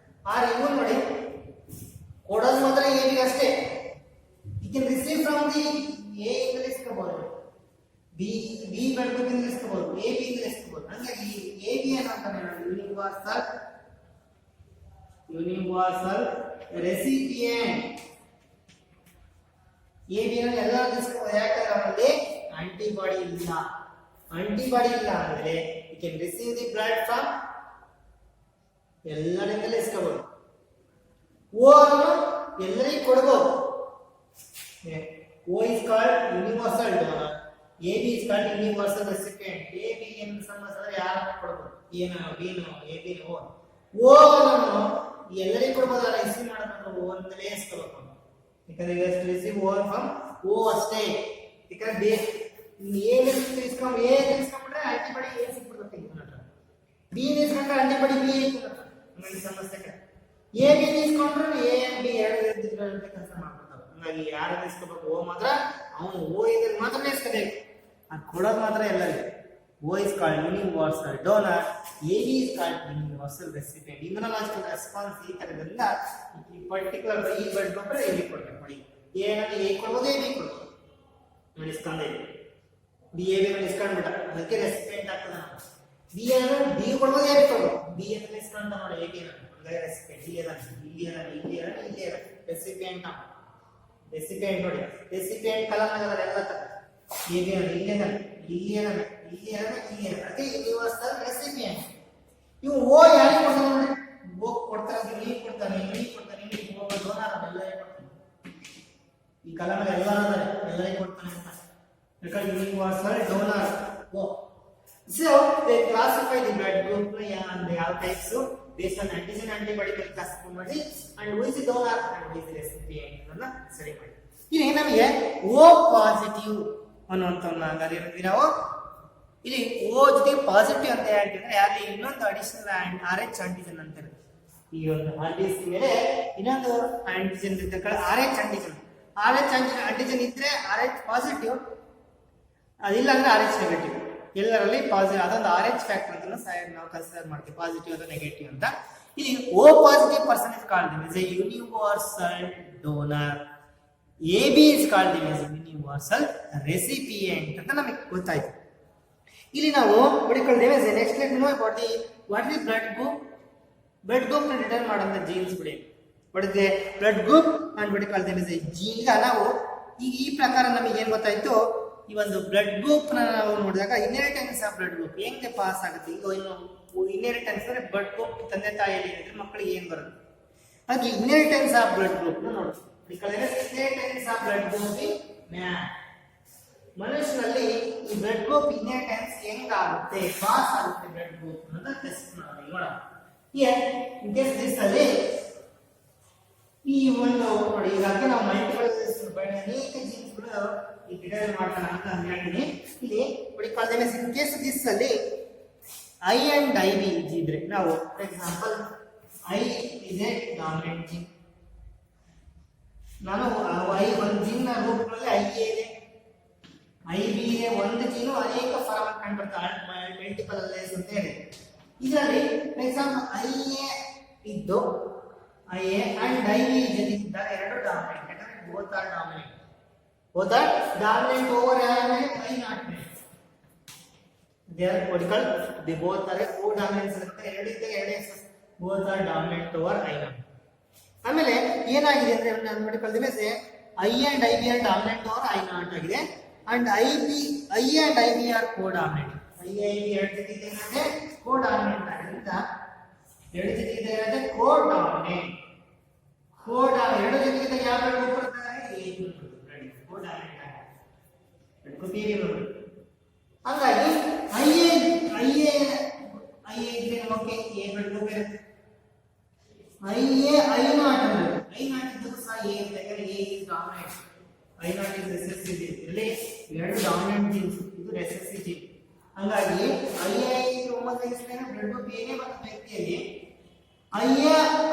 ಆದ್ರೆ ಇವನು ನೋಡಿ ಕೊಡೋದು ಮಾತ್ರ ಎ ಬಿ ಅಷ್ಟೇ. You can receive from the A ಇಂದ ಇಸ್ಕೋಬಹುದು, ಬಿ ಬ್ಲಡ್ ಗ್ರೂಪ್ ಇಂದ ಇಸ್ಕೋಬಹುದು, ಎ ಬಿ ಇಂದ ಇಸ್ಕೋಬಹುದು. ಹಂಗಾಗಿ ಎ ಬಿ ಅನ್ನು ಅಂತಾನೆ ಯೂನಿವರ್ಸಲ್ ರೆಸಿಪಿಯೆಂಟ್. ಎ ಬಿ ನಲ್ಲಿ ಎಲ್ಲ ತಿಳಿಸ್ಕೋಬಹುದು, ಯಾಕಂದ್ರೆ ಅವರಲ್ಲಿ ಆಂಟಿಬಾಡಿ ಇಲ್ಲ. ಆಂಟಿಬಾಡಿ ಇಲ್ಲ ಅಂದ್ರೆ you can receive the blood from ಎಲ್ಲರಿಂದಲೇ ಇಸ್ಕೋಬಹುದು. ಓ ಅನ್ನು ಎಲ್ಲರಿಗೂ ಕೊಡಬಹುದು. O is called universal donor, A B is called universal recipient. A B ಏನು ಸಮಸ್ಯೆ ಯಾರನ್ನ ಕೊಡಬಹುದು, ಏನೋ B no A B no. O ಅನ್ನು ಎಲ್ಲರಿಗೂ ಕೊಡಬಹುದು, ಅಲ್ಲ ರಿಸೀವ್ ಮಾಡೋದು ಓ ಅಂತಲೇ ಇಸ್ಕೋಬೇಕು. ಯಾಕಂದ್ರೆ ರಿಸೀವ್ ಓ ಫ್ರಮ್ ಓ ಅಷ್ಟೇ. ಯಾಕಂದ್ರೆ ಬೇಸ್ ಎ ತಿಳಿಸ್ಕೊಂಡ್ರೆ ಆಂಟಿಬಾಡಿ ಎ ಸಿಕ್ಬಿಡ್ಬೇಕು, ಬಿ ನಿಲ್ಸ್ಕೊಂಡ್ರೆ ಆಂಟಿಬಾಡಿ ಬಿ ಐತೆ ಸಮಸ್ಯೆ. ಎ ಬಿ ನಿಲ್ಸ್ಕೊಂಡ್ರೆ ಎ ಅಂಡ್ ಬಿ ಎರಡು ಕೆಲಸ ಮಾಡ್ಬಿಡ್ತಾವೆ. ಹಂಗಾಗಿ ಯಾರು ನಿಲ್ಸ್ಕೋಬೇಕು, ಓ ಮಾತ್ರ ಅವನು ಓ ಇದ್ರೆ ಮಾತ್ರ ನಿಲ್ಸ್ಕೋಬೇಕು, ಅದು ಕೊಡೋದು ಮಾತ್ರ ಎಲ್ಲರಿಗೂ. O is called universal donor, AB is called universal recipient. Immunological response ಈ ತರದಿಂದ ಈ ಪರ್ಟಿಕ್ಯುಲರ್ ಈ ಬ್ಲಡ್ ಗ್ರೂಪ್ A B ಕೊಡ್ಬೇಕು ನೋಡಿ. A ನಲ್ಲಿ A ಕೊಡ್ಬೋದು, A B ಕೊಡ್ಬೋದು ನೋಡಿ. ಇಸ್ಕೊಂಡೆ B A B ನಲ್ಲಿ ಇಸ್ಕೊಂಡ್ಬಿಟ್ಟ, ಅದಕ್ಕೆ ರೆಸಿಪಿಯೆಂಟ್ ಆಗ್ತದೆ. ನಾವು B ಅನ್ನು B ಕೊಡ್ಬೋದು, A B ಕೊಡ್ಬೋದು. B ಅನ್ನು ಇಸ್ಕೊಂಡ ನೋಡಿ A B ನಲ್ಲಿ ಅಂದ್ರೆ ರೆಸಿಪಿಯೆಂಟ್. ಇಲ್ಲಿ ರೆಸಿಪಿಯೆಂಟ್ ರೆಸಿಪಿಯೆಂಟ್ ನೋಡಿ. ರೆಸಿಪಿಯೆಂಟ್ ಕಲರ್ ಆಗಲ್ಲ ಎಲ್ಲ ತರ. A B ನಲ್ಲಿ ಇಲ್ಲಿ ಅದಕ್ಕೆ ಯೂನಿವರ್ಸಲ್ ರೆಸಿಪಿಯೆಂಟ್. ಇವು ಓ ಯಾರಿಗೆ ಕೊಡ್ತಾನೆ ನೋಡಿ, ಓ ಕೊಡ್ತಾರೆ, ನೀವು ಕೊಡ್ತಾನೆ, ನೀವು ಕೊಡ್ತಾನೆ, ನೀವು ಡೋನರ್ ಎಲ್ಲ ಕೊಡ್ತಾನೆ. ಈ ಕಲರ್ ಎಲ್ಲ ಎಲ್ಲರಿಗೂ ಕೊಡ್ತಾನೆ ಅಂತ because universal donor. Oh. So they classify the blood group and they have types based on antigen antibody classify ಮಾಡಿ and who is the donor and who is the recipient ಅನ್ನ ಸರಿ ಮಾಡಿ. ಇಲ್ಲಿ ನಮಗೆ O ಪಾಸಿಟಿವ್ ಅನ್ನುವಂಥವನ್ನ ಹಂಗಾರೆ ಏನಂತೀವಿ ನಾವು ಇಲ್ಲಿ O ಜೊತೆಗೆ ಪಾಸಿಟಿವ್ ಅಂತ ಹೇಳ್ತಿದ್ರೆ ಅಲ್ಲಿ ಇನ್ನೊಂದು ಅಡಿಷನಲ್ RH ಆಂಟಿಜನ್ ಅಂತಾರೆ. ಈ ಒಂದು RBC ಮೇಲೆ ಇನ್ನೊಂದು ಆಂಟಿಜನ್ ಇರ್ತಕ್ಕಂಥ RH ಆಂಟಿಜನ್. RH ಆಂಟಿಜನ್ ಇದ್ರೆ RH ಪಾಸಿಟಿವ್, ಅದಿಲ್ಲ ಅಂದ್ರೆ RH ನೆಗೆಟಿವ್. ಎಲ್ಲರಲ್ಲಿ ಪಾಸಿಟಿವ್ ಅದೊಂದು RH ಫ್ಯಾಕ್ಟರ್ ಅಂತ ನಾವು ಕನ್ಸಿಡರ್ ಮಾಡ್ತೀವಿ, ಪಾಸಿಟಿವ್ ಅಥವಾ ನೆಗೆಟಿವ್ ಅಂತ. ಇಲ್ಲಿ O positive person is called as a universal donor. AB is called as universal recipient ಅಂತ ನಮಗೆ ಗೊತ್ತಾಯ್ತು. ಇಲ್ಲಿ ನಾವು ಪಡಿಕೊಳ್ಳೇವೆ next let know about the what is blood group. Blood group ನ ಡಿಟರ್ಮೈನ್ ಮಾಡುವಂತ ಜೀನ್ಸ್ ಬಿಡಿ ಬಡಿದೆ ಬ್ಲಡ್ ಗ್ರೂಪ್ ಅಂಡ್ ಪಡಿಕೊಳ್ಳೇವೆ ಜೀನ್. ಈಗ ನಾವು ಈ ಪ್ರಕಾರ ನಮಗೆ ಏನು ಗೊತ್ತಾಯ್ತು, ಈ ಒಂದು ಬ್ಲಡ್ ಗ್ರೂಪ್ ನ ನಾವು ನೋಡಿದಾಗ ಇನ್ಹೆರಿಟೆನ್ಸ್ ಆಫ್ ಬ್ಲಡ್ ಗ್ರೂಪ್ ಹೆಂಗೆ ಪಾಸ್ ಆಗುತ್ತೆ. ಈಗ ಇನ್ನು ಇನ್ಹೆರಿಟೆನ್ಸ್ ಅಂದ್ರೆ ಬ್ಲಡ್ ಗ್ರೂಪ್ ತಂದೆ ತಾಯಿಯಲ್ಲಿ ಇದ್ರೆ ಮಕ್ಕಳಿಗೆ ಏನ್ ಬರುತ್ತೆ, ಅದಕ್ಕೆ ಇನ್ಹೆರಿಟೆನ್ಸ್ ಆಫ್ ಬ್ಲಡ್ ಗ್ರೂಪ್ ನ ನೋಡ್ತೀವಿ. Inheritance of blood group in man. ಮನುಷ್ಯರಲ್ಲಿ ಈ ಬ್ಲಡ್ ಗ್ರೂಪ್ ಇನ್ಹೆರಿಟೆನ್ಸ್ ಹೆಂಗಾಗುತ್ತೆ, ಪಾಸ್ ಆಗುತ್ತೆ ಬ್ಲಡ್ ಗ್ರೂಪ್ ಅನ್ನೋದನ್ನ ಟೆಸ್ಟ್ ಮಾಡೋಣ. ಇನ್ ಕೇಸ್ ದಿಸ್ ಅಲ್ಲಿ ಈ ಒಂದು ನೋಡಿ ಈಗಾಗಲೇ ನಾವು ಮಲ್ಟಿಪಲ್ ಅನೇಕ ಜೀನ್ಸ್ಗಳು ಈ ಡಿಟೈಲ್ ಮಾಡೋಣ ಅಂತ ಹೇಳ್ತೀನಿ. ಇಲ್ಲಿ ಪಡಿಕೊಳ್ಳೇವೆ ಇನ್ ಕೇಸ್ ದಿಸ್ ಅಲ್ಲಿ I and IV ಇದ್ರೆ ನಾವು for example I is a dominant gene. ನಾನು ಒಂದು ಜೀನ್ ನ ರೂಪದಲ್ಲಿ IA ಇದೆ, IB ಇದೆ. ಒಂದು ಜೀನು ಅನೇಕ ಫಾರ್ಮ್ ಕಂಡುಬರ್ತಾರೆ, ಮಲ್ಟಿಪಲ್ ಅಲೈಸ್ ಅಂತ ಹೇಳಿ. ಇದರಲ್ಲಿ ಫಾರ್ ಎಕ್ಸಾಂಪಲ್ IA ಇದ್ದು IA ಅಂಡ್ IB ಜೊತೆಗಿದ್ದಾಗ ಎರಡು ಡಾಮಿನೆಂಟ್, ಯಾಕಂದ್ರೆ both are dominant. both are dominant over I not. They are what called, they both are co-dominant. Both are dominant over I not. ಆಮೇಲೆ ಏನಾಗಿದೆ ಅಂದ್ರೆ ನಾನು ಮಾಡಿಕೊಳ್ಳಿದೆ I and IB are dominant over I not ಆಗಿದೆ, and I and IB are co-dominant. I IB ಎರಡು ಜೊತೆಗೆ ಏನಾಗಿದೆ co-dominant ಆಗಿದ್ದರಿಂದ ಎರಡು ಜೊತೆಗೆ ಏನಾಗಿದೆ co-dominant. ಎರಡು ಜೊತೆಗೆ ಯಾವ ರೂಪ ಬರ್ತದೆ ಹಂಗಾಗಿ ಎರಡು ಡಾಮಿನೆಂಟ್ ಜೀನ್ಸ್, ಇದು ರೆಸೆಸಿವ್ ಜೀನ್. ಹಂಗಾಗಿ ಬ್ಲಡ್ ಗ್ರೂಪ್ ಏನೇ ಬರ್ತದೆ ವ್ಯಕ್ತಿಯಲ್ಲಿ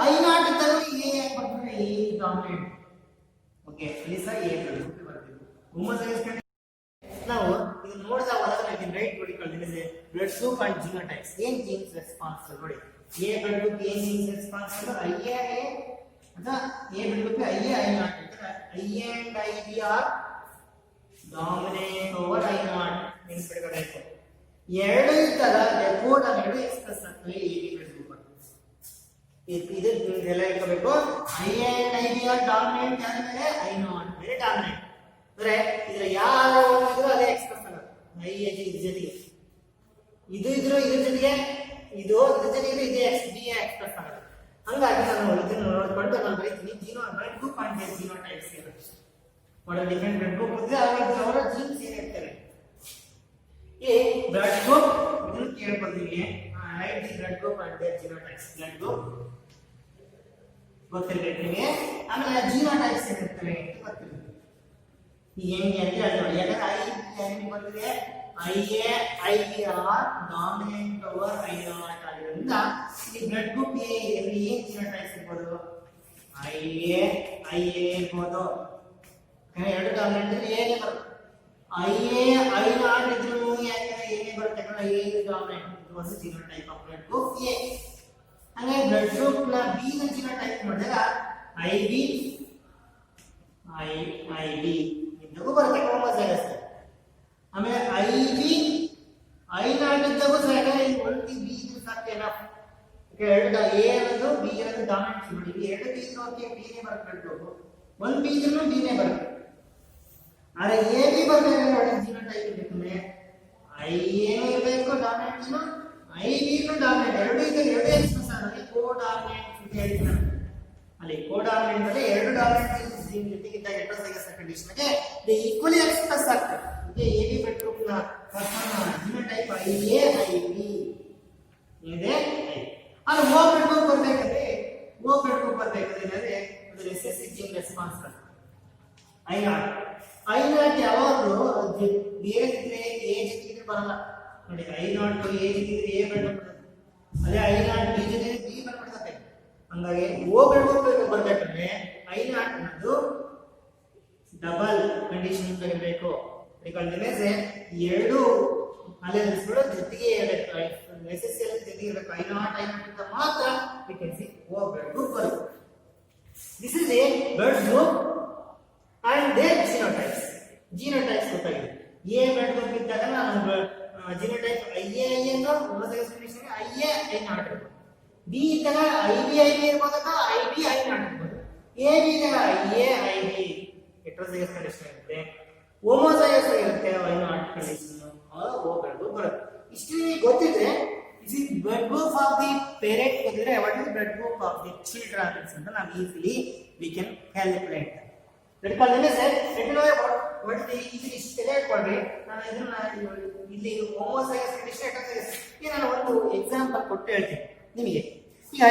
ಐ ನಾಟ್ ಇದ್ದರೂ ಎ ಬರ್ತದೆ, ಎ ಡಾಮಿನೆಂಟ್. ಓಕೆ, ಇಲ್ಲಿ ಸಹ ಎ ಬ್ಲಡ್ ಗ್ರೂಪ್ ಬರ್ತದೆ. ನಾವು ಇದು ನೋಡಿದಾಗ ಹೊರಗೆ ರೈಟ್ ನೋಡಿಕೊಳ್ಳಿ ಬ್ಲಡ್ ಗ್ರೂಪ್ ಅಂಡ್ ಜಿನೋಟೈಪ್ಸ್. ಏನ್ ಜೀನ್ಸ್ ರೆಸ್ಪಾನ್ಸಿಬಲ್ ನೋಡಿ, ಎ ಬ್ಲಡ್ ಗ್ರೂಪ್ ಏನ್ ಜೀನ್ಸ್ ರೆಸ್ಪಾನ್ಸಿಬಲ್, ಐಎ ಅಥವಾ A blood group IA I not. IA and IB are dominant over I not. ನೆನಪಿಟ್ಕೊಳ್ಳಬೇಕು, ಎರಡು ತರ ಕೋಡ್ ಎರಡು ಎಕ್ಸ್ಪ್ರೆಸ್ ಆಗ್ತವೆ ಎ ಬಿ ಬ್ಲಡ್ ಗ್ರೂಪ್. ಇದೆಲ್ಲ ಇಟ್ಕೋಬೇಕು. IA and IB are dominant ಆದ್ಮೇಲೆ ಐ ನಾಟ್ ಬೇರೆ ಡಾಮಿನೆಂಟ್ ಅಂದ್ರೆ ಇದ್ರ ಯಾರು ಇದ್ರು ಅದೇ ಎಕ್ಸ್ಪ್ರೆಸ್ ಆಗುತ್ತೆ. ಐ ಇದ್ರ ಜೊತೆಗೆ ಇದು ಇದ್ರು ಇದ್ರ ಜೊತೆಗೆ ಇದು ಇದ್ರ ಜೊತೆಗೆ ಇದೇ ಬಿ ಎಕ್ಸ್ಪ್ರೆಸ್ ಆಗುತ್ತೆ. ಹಂಗಾಗಿ ನಾನು ಇದನ್ನು ನೋಡ್ಕೊಂಡು ನಾನು ಬರೀತೀನಿ ಜೀನೋ ಬ್ಲಡ್ ಗ್ರೂಪ್ ಅಂಡ್ ಜಿನೋಟೈಪ್ಸ್ ಇರುತ್ತೆ. ಒಳ್ಳೆ ಡಿಫರೆಂಟ್ ಬ್ಲಡ್ ಗ್ರೂಪ್ ಇದ್ರೆ ಅವರ ಜೀನ್ಸ್ ಏನಿರ್ತಾರೆ. ಈ ಬ್ಲಡ್ ಗ್ರೂಪ್ ಇದನ್ನು ಕೇಳ್ಕೊಳ್ತೀವಿ, write the blood group and genotypes. Blood group ಗೊತ್ತಿರಬೇಕು ನಿಮಗೆ. ಆಮೇಲೆ ಜಿನೋಟೈಪ್ಸ್ ಏನಿರ್ತವೆ ಅಂತ ಗೊತ್ತಿರುತ್ತೆ. ಹೆಂಗೆ ಅಂತ ಹೇಳ್ತಾರೆ, ಯಾಕಂದ್ರೆ ಐ ಬಂದಿದೆ IA IB are dominant over I not ಆಗಿರೋದ್ರಿಂದ ಈ ಬ್ಲಡ್ ಗ್ರೂಪ್ ಎ ಇಲ್ಲಿ ಏನ್ ಜಿನೋಟೈಪ್ಸ್ ಇರ್ಬೋದು, ಐಎ ಇರ್ಬೋದು. ಎರಡು ಡಾಮಿನೆಂಟ್ ಇದ್ರೆ ಏನೇ ಬರುತ್ತೆ, ಐಎ ಐ ನಾಟ್ ಇದ್ರು ಏನೇ ಬರುತ್ತೆ, ಯಾಕಂದ್ರೆ ಎ ಡಾಮಿನೆಂಟ್. ಇದು ಒಂದು genotype of blood group A. ಹಾಗೆ ಬ್ಲಡ್ ಗ್ರೂಪ್ ನ ಬಿ ನ ಜಿನೋಟೈಪ್ ಮಾಡಿದಾಗ ಐಬಿ ಐಬಿ ಬರುತ್ತೆ ಹೋಮೋಜೈಗಸ್. ಆಮೇಲೆ ಐಬಿ ಐ ನಾಟ್ ಇದ್ದಾಗೂ ಸಹ ಒಂದು ಬಿ ಇದ್ರು ಸಾಕು ಎನಫ್. ಎರಡು ಎ ಅನ್ನೋದು ಬಿ ಅನ್ನೋದು ಡಾಮಿನೆಂಟ್ ನೋಡಿ, ಎರಡು ಬಿ ಇದ್ರು ಓಕೆ ಬಿನೇ ಬರುತ್ತೆ, ಒಂದು ಬಿ ಇದ್ರು ಬಿನೇ ಬರುತ್ತೆ. ಆದ್ರೆ ಎ ಬಿ ಬರ್ಬೇಕು ನೋಡಿ ಜಿನೋಟೈಪ್ ಇರ್ಬೇಕಂದ್ರೆ ಐ ಏನು ಇರಬೇಕು ಡಾಮಿನೆಂಟ್ ಜೀನು, ಐ ಬಿನು ಡಾಮಿನೆಂಟ್. ಎರಡು ಇದೆ, ಎರಡು ಎಕ್ಸ್ಪ್ರೆಸ್ ಆಗುತ್ತೆ ಕೋ ಡಾಮಿನೆಂಟ್ ಅಂತ ಹೇಳ್ತಾರೆ. ಅಲ್ಲಿ ಕೋಡಾಮಿನೆಂಟ್ ಅಲ್ಲಿ ಎರಡು ಡಾಮಿನೆಂಟ್ ಜೀನ್ ಜೊತೆಗಿದ್ದಾಗ ಹೆಟೆರೋಜೈಗಸ್ ಕಂಡೀಷನ್ ಗೆ ದೇ ಈಕ್ವಲಿ ಎಕ್ಸ್ಪ್ರೆಸ್ ಆಗ್ತದೆ. ಅದಕ್ಕೆ ಎ ಬಿ ಬ್ಲಡ್ ಗ್ರೂಪ್ ನ ಜಿನೋಟೈಪ್ IA IB ಇದೆ. ಅದು ಓ ಬ್ಲಡ್ ಗ್ರೂಪ್ ಬರಬೇಕಂದ್ರೆ ಅದು ರೆಸೆಸಿವ್ ಜೀನ್ ರೆಸ್ಪಾನ್ಸ್ I0 ಯಾವಾಗಲೂ ಏಜ್ ಇದ್ರೆ ಬರಲ್ಲ ನೋಡಿ. I0 ಏಜ್ ಇದ್ರೆ ಎ ಬ್ಲಡ್ ಗ್ರೂಪ್ ಅದೇ I0 ಬಿ ಜೊತೆ ಬಿ ಬಂದ್ಬಿಡ್ತದೆ. ಹಂಗಾಗಿ ಓ ಬ್ಲಡ್ ಗ್ರೂಪ್ ಬರ್ಬೇಕಂದ್ರೆ I0 ಅನ್ನೋದು ಡಬಲ್ ಕಂಡೀಷನ್ ಇರಬೇಕು. ಎರಡು ಅಲೆಲ್ಸ್ಗಳು ಜೊತೆಗೆ ಇರಬೇಕು, ರೆಸೆಸಿವ್ ಜೊತೆಗೆ ಇರಬೇಕು. I0 ಅಂತ ಮಾತ್ರ we can see O blood group ಬರುತ್ತೆ. This is a blood group and their genotypes. Genotypes ಗೊತ್ತಾಗಿದೆ. A blood group ಇದ್ದಾಗ ನಾನು genotype IA ಅನ್ನೋ homozygous condition IA I0 ಇರಬೇಕು. B ಇದ್ದಾಗ IB ಇರಬಹುದು ಅಥವಾ IB I0 ಇರಬಹುದು. AB ಇದ್ದಾಗ IA IB ಹೆಟರೋಜೈಗಸ್ ಕಂಡೀಷನ್ ಇರುತ್ತೆ. ಹೋಮೋಜೈಗಸ್ ಇರುತ್ತೆ I0 condition O blood group ಬರುತ್ತೆ. ಇಷ್ಟು ಗೊತ್ತಿದ್ರೆ this is blood group of the parent ಗೊತ್ತಿದ್ರೆ what is blood group of the children ಅಂತ ನಾವು easily we can calculate. ತಿಳ್ಕೊಳ್ಳೋಣ ಸರ್. what is the ಇಷ್ಟೆಲ್ಲ ಇಟ್ಕೊಂಡ್ರೆ ನಾನು ಇದನ್ನ ಇಲ್ಲಿ ಹೋಮೋಜೈಗಸ್ ಕಂಡೀಷನ್ ಹೆಟರೋಜೈಗಸ್ ಈಗ ನಾನು ಒಂದು ಎಕ್ಸಾಂಪಲ್ ಕೊಟ್ಟು ಹೇಳ್ತೀನಿ ನಿಮಗೆ. ಈಗ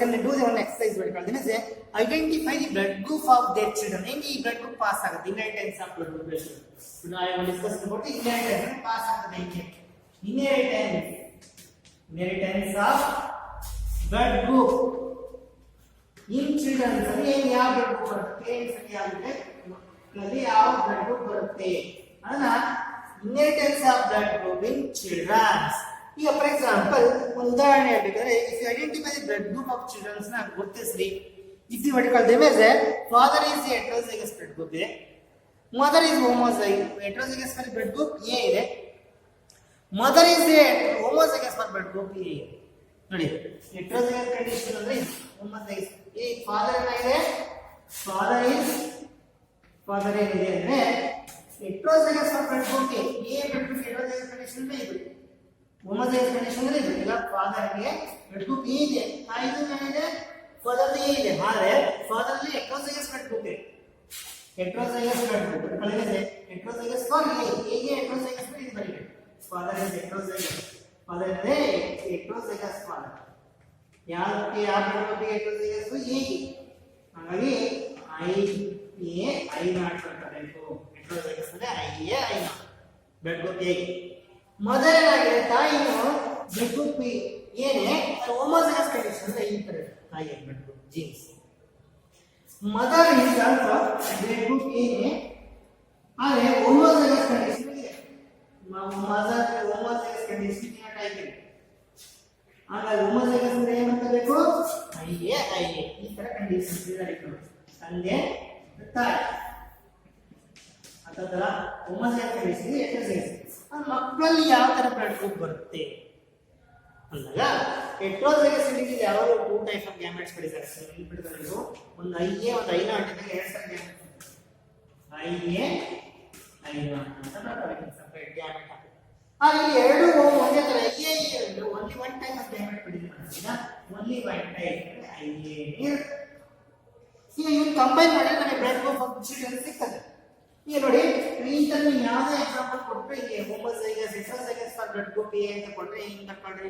can do the one exercise ಮಾಡ್ಕೊಳ್ತೀನಿ sir. identify the blood group of their children. ಹೆಂಗೆ ಈ blood group ಪಾಸ್ ಆಗುತ್ತೆ inheritance of blood group. now I will discuss about the inheritance pass ಆಗುತ್ತೆ ಹೆಂಗೆ. inheritance of blood group in children ಅಲ್ಲಿ ಯಾವ blood group ಬರುತ್ತೆ parents ಅಲ್ಲಿ ಯಾವಿದೆ ಅಲ್ಲಿ ಯಾವ blood group ಬರುತ್ತೆ ಅದನ್ನ inheritance of blood group in children. ಈಗ ಫಾರ್ ಎಕ್ಸಾಂಪಲ್ ಒಂದು ಉದಾಹರಣೆ ಹೇಳ್ಬೇಕಾದ್ರೆ if you identify the blood group of children ನ ಗುರುತಿಸ್ರಿ. if you vertical them as a father is a heterozygous blood group ಇದೆ, mother is homozygous heterozygous blood group A ಇದೆ, mother is a homozygous blood group A ಇದೆ. ನೋಡಿ heterozygous condition ಅಂದ್ರೆ homozygous A father ಏನಿದೆ father ಏನಿದೆ ಅಂದ್ರೆ heterozygous blood group A blood group heterozygous condition ಇದೆ. ಇದು homozygous condition ಅಂದ್ರೆ ಇದು. ಈಗ father ಗೆ blood group A ಇದೆ, ತಾಯಿದು ಏನಿದೆ father A ಇದೆ. ಆದರೆ father ಅಲ್ಲಿ heterozygous blood group ಇದೆ. heterozygous blood group ಕಳೆದಿದೆ heterozygous for A ಗೆ heterozygous ಇದು ಬರೀಬೇಕು. father is heterozygous, father is heterozygous father. ಯಾಕೆ ಯಾವ blood group ಗೆ heterozygous A ಗೆ. ಹಾಗಾಗಿ IA I0 ಬರಬೇಕು. heterozygous ಅಂದ್ರೆ IA I0 blood group A ಗೆ. ಮದರ್ ಏನಾಗಿದೆ ತಾಯಿನು ಬ್ಲಡ್ ಗ್ರೂಪ್ ಏನೇ ಹೋಮೋಜೈಗಸ್ ಕಂಡೀಷನ್ ಅಂದ್ರೆ ಈ ತರ ತಾಯಿಯ blood group jeans. Mother is also blood group ಏನೇ ಆದರೆ ಹೋಮೋಜೈಗಸ್ ಕಂಡೀಷನ್ ಇದೆ. ಮದರ್ ಹೋಮೋಜೈಗಸ್ ಕಂಡೀಷನ್ ಟೈಪ್ ಇದೆ. ಹಾಗಾಗಿ ಹೋಮೋಜೈಗಸ್ ಅಂದ್ರೆ ಏನಂತ ಬೇಕು IA ಈ ತರ ಕಂಡೀಷನ್ಸ್ ಇದೆ. ತಂದೆ ತಾಯಿ ಅಥವಾ ಹೋಮೋಜೈಗಸ್ ಕಂಡೀಷನ್ ಹೆಟರೋಜೈಗಸ್ ಮಕ್ಕಳಲ್ಲಿ ಯಾವ ತರ ಬ್ಲಡ್ ಗ್ರೂಪ್ ಬರುತ್ತೆ ಅಂದಾಗ ಹೆಟರೋಜೈಗಸ್ ಕಂಡೀಷನ್ ಯಾವ ಟೂ ಟೈಪ್ ಆಫ್ ಗ್ಯಾಮೆಟ್ಸ್ ಪಡಿತಾರೆ. ಇಲ್ಲಿ ಬಿಡ್ತಾರೆ ಒಂದು IA ಒಂದು I0 ಇದ್ದಾಗ ಎರಡು ತರ ಗ್ಯಾಮೆಟ್ಸ್ IA I0 ಅಂತ ಬರ್ತವೆ ಸೆಪರೇಟ್ ಗ್ಯಾಮೆಟ್. ಇಲ್ಲಿ ಎರಡು ಒಂದೇ ತರ IA only one type of gamete ಪಡಿತಾರೆ. Only one type IA. ಈಗ ಇವ್ನು ಕಂಬೈನ್ ಮಾಡಿದ್ರೆ ನಮಗೆ ಬ್ಲಡ್ ಗ್ರೂಪ್ ಆಫ್ ಚಿಲ್ಡ್ರನ್ ಸಿಗ್ತದೆ. ಈಗ ನೋಡಿ ಇಂತಲ್ಲಿ ಯಾವುದೇ ಎಕ್ಸಾಂಪಲ್ ಕೊಟ್ಟರೆ ಇಲ್ಲಿ ಹೋಮೋಜೈಗಸ್ ಹೆಟರೋಜೈಗಸ್ ಫಾರ್ ಬ್ಲಡ್ ಗ್ರೂಪ್ A ಅಂತ ಕೊಟ್ಟರೆ ಹಿಂಗ್ ಬರ್ಕೊಂಡ್ರಿ,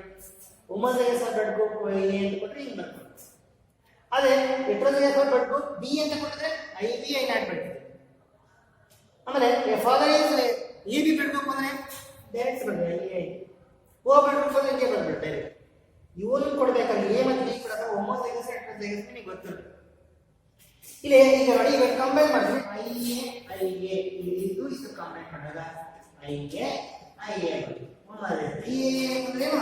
ಹೋಮೋಜೈಗಸ್ ಫಾರ್ ಬ್ಲಡ್ ಗ್ರೂಪ್ A ಅಂತ ಕೊಟ್ಟರೆ ಹಿಂಗ್ ಬರ್ಕೊಂಡ್ರಿ. ಅದೇ ಹೆಟರೋಜೈಗಸ್ ಫಾರ್ ಬ್ಲಡ್ ಗ್ರೂಪ್ B ಅಂತ ಕೊಟ್ಟಿದ್ರೆ IB I0 ಬರ್ತದೆ. ಆಮೇಲೆ father is AB blood group ಅಂದ್ರೆ ಡೈರೆಕ್ಟ್ ಬರ್ತದೆ IA. O ಬ್ಲಡ್ ಗ್ರೂಪ್ ಅಂದ್ರೆ ಹಿಂಗೆ ಬರ್ತದೆ ಡೈರೆಕ್ಟ್. ಇವನು ಕೊಡಬೇಕಲ್ಲ A ಮತ್ತು B ಕೊಡಕ ಹೋಮೋಜೈಗಸ್ ಹೆಟರೋಜೈಗಸ್ ನಿಮಗೆ ಗೊತ್ತಿರುತ್ತೆ. ಇಲ್ಲಿ ಈಗ ನೋಡಿ ಇವಾಗ ಕಂಬೈನ್ ಮಾಡಿದ್ರೆ IA ಇದು ಕಂಬೈನ್ ಮಾಡಿದಾಗ IA ಅಂದ್ರೆ ಏನು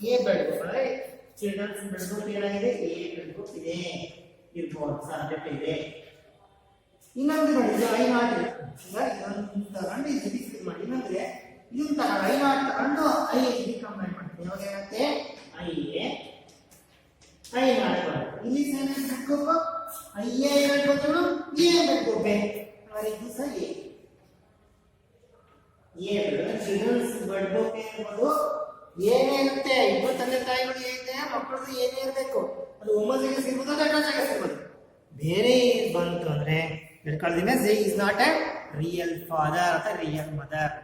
A ಬ್ಲಡ್ ಗ್ರೂಪ್ ಅಂದ್ರೆ ಚಿಲ್ಡ್ರನ್ಸ್ ಬ್ಲಡ್ ಗ್ರೂಪ್ ಏನಾಗಿದೆ A ಬ್ಲಡ್ ಗ್ರೂಪ್ ಇದೆ ಇರ್ಬೋದು ಸಾಧ್ಯತೆ ಇದೆ. ಇನ್ನೊಂದು ನೋಡಿ ಇದು I0 ಇದೆ. ಈಗ ಇದೊಂದು ತಗೊಂಡು ಇದು ಡಿಫೈನ್ ಮಾಡಿ ಇನ್ನೊಂದ್ರೆ ಇದನ್ನ ತಗೊಂಡು I0 ತಗೊಂಡು IA ಕಂಬೈನ್ ಮಾಡ್ತೀವಿ. ಇವಾಗ ಏನಾಗುತ್ತೆ IA I0 ಇಲ್ಲಿ ಸೇನೆ blood group IA blood group A blood group ಅಂದರೆ ಇದು ಸಹ A blood children's blood group ಏನಿರ್ಬೋದು ಏನೇ ಇರುತ್ತೆ. ಇಬ್ಬರು ತಂದೆ ತಾಯಿಗಳು ಏನಿದೆ ಮಕ್ಕಳದು ಏನೇ ಇರಬೇಕು ಅದು ಹೋಮೋಜೈಗಸ್ ಇರ್ಬೋದು ಹೆಟರೋಜೈಗಸ್ ಇರ್ಬೋದು. ಬೇರೆ ಬಂತು ಅಂದ್ರೆ ಹಿಡ್ಕೊಳ್ಳೋದಿನ is not a real father ಅಥವಾ ರಿಯಲ್ ಮದರ್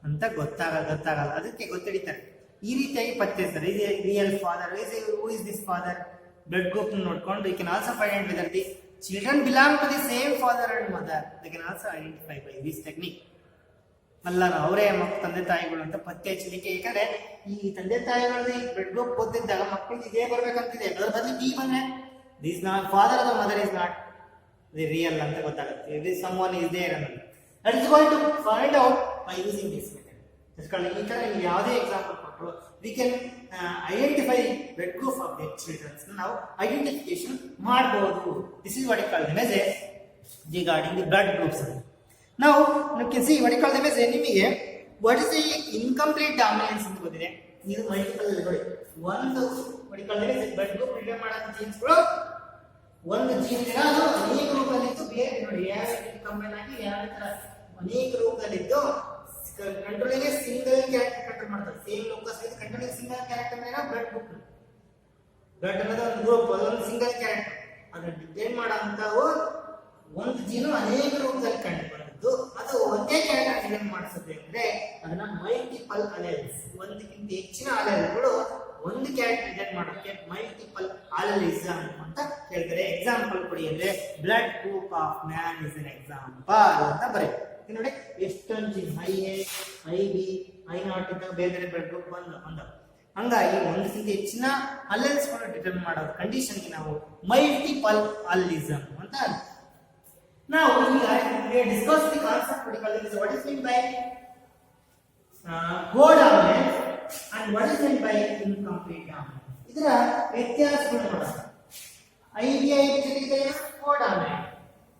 ಅಂತ ಗೊತ್ತಾಗಲ್ಲ, ಅದಕ್ಕೆ ಗೊತ್ತಿಡಿತಾರೆ. ಈ ರೀತಿಯಾಗಿ ಪತ್ತೆಸ್ತಾರೆ. Real father who is this father, blood group ನೋಡ್ಕೊಂಡು you can also find whether the children belong to the same father and mother. They can also identify by this technique. ಅಲ್ಲ ಅವರೇ ತಂದೆ ತಾಯಿಗಳು ಅಂತ ಪತ್ತೆ ಹಚ್ಚಲಿಕ್ಕೆ. ಯಾಕಂದ್ರೆ ಈ ತಂದೆ ತಾಯಿಗಳಲ್ಲಿ ಬ್ಲಡ್ ಗ್ರೂಪ್ ಗೊತ್ತಿದ್ದಾಗ ಮಕ್ಕಳಿಗೆ ಇದೇ ಬರ್ಬೇಕಂತಿದೆ, ಅದರ ಬದಲು ಬಿ ಬಂದ್ರೆ ದಿಸ್ ನಾಟ್ ಫಾದರ್ ಅಥವಾ mother is not the real ಅಂತ ಗೊತ್ತಾಗುತ್ತೆ. This someone is there ಅನ್ನೋದು. That is going to find out by using this method. ಈ ತರ ಯಾವುದೇ ಎಕ್ಸಾಂಪಲ್ ಕೊಟ್ಟರು we can identify blood group of the children's. ನಾವು identification ಮಾಡಬಹುದು. This is what it called as a regarding the blood groups. ನಾವು can see what you call them as ನಿಮಗೆ what is the incomplete dominance ಅಂತ ಗೊತ್ತಿದೆ. ಇದು multiple ನೋಡಿ, ಒಂದು what you call them as blood group relate ಮಾಡೋ ಜೀನ್ಸ್ಗಳು ಒಂದು gene ತರ ಅದು ಅನೇಕ ರೂಪದಲ್ಲಿ ಇದ್ದು ಬೇರೆ ನೋಡಿ ಯಾವ ಕಂಬೈನ್ ಆಗಿ ಯಾವ ತರ ಅನೇಕ ರೂಪದಲ್ಲಿ ಇದ್ದು ಕಂಟ್ರೋಲಿಂಗ್ ಸಿಂಗಲ್ ಕ್ಯಾರೆಕ್ಟರ್ ಕಂಟ್ರೋಲ್ ಮಾಡ್ತಾರೆ. ಸೇಮ್ ಲೋಕಸ್ ಇದು ಕಂಟ್ರೋಲಿಂಗ್ ಸಿಂಗಲ್ ಕ್ಯಾರೆಕ್ಟರ್ ಮೇಲೆ ಬ್ಲಡ್ ಗ್ರೂಪ್. ಬ್ಲಡ್ ಅನ್ನೋದು ಒಂದು ಗ್ರೂಪ್, ಅದೊಂದು ಸಿಂಗಲ್ ಕ್ಯಾರೆಕ್ಟರ್. ಅದನ್ನ ಡಿಪೆಂಡ್ ಮಾಡೋಂಥವು ಒಂದು ಜೀನು ಅನೇಕ ರೂಪದಲ್ಲಿ ಕಂಡುಬಂದಿದ್ದು ಅದು ಒಂದೇ ಕ್ಯಾರೆಕ್ಟರ್ ಡಿಪೆಂಡ್ ಮಾಡಿಸುತ್ತೆ ಅಂದ್ರೆ ಅದನ್ನ ಮಲ್ಟಿಪಲ್ ಅಲೆಲ್ಸ್, ಒಂದಕ್ಕಿಂತ ಹೆಚ್ಚಿನ ಅಲೆಲ್ಗಳು ಒಂದು ಕ್ಯಾರೆಕ್ಟರ್ ಡಿಪೆಂಡ್ ಮಾಡೋಕ್ಕೆ ಮಲ್ಟಿಪಲ್ ಅಲೆಲಿಸಮ್ ಅಂತ ಹೇಳ್ತಾರೆ. ಎಕ್ಸಾಂಪಲ್ ಕೊಡಿ ಅಂದ್ರೆ blood group of man is an example ಅಂತ ಬರೀತಾರೆ. ನೋಡಿ ಎಷ್ಟೊಂದು ಜೀನ್ ಐ ಬಿ ಐ0 ಇದ್ದಾಗ ಬೇರೆ ಬೇರೆ ಬ್ಲಡ್ ಗ್ರೂಪ್ ಬಂದವು. ಹಂಗಾಗಿ ಒಂದಕ್ಕಿಂತ ಹೆಚ್ಚಿನ ಅಲೆಲ್ಸ್ ಡಿಟರ್ಮಿನ್ ಮಾಡೋ ಕಂಡೀಷನ್ಗೆ ನಾವು ಮಲ್ಟಿಪಲ್ ಅಲಿಸಮ್ ಅಂತ. Now we discuss the concept what is meant by codominance and what is meant by incomplete dominance. ಇದರ ವ್ಯತ್ಯಾಸಗಳು ನೋಡೋಣ. IBI ಜೊತೆಗೆ ಕೋಡಾಮಿನೆಂಟ್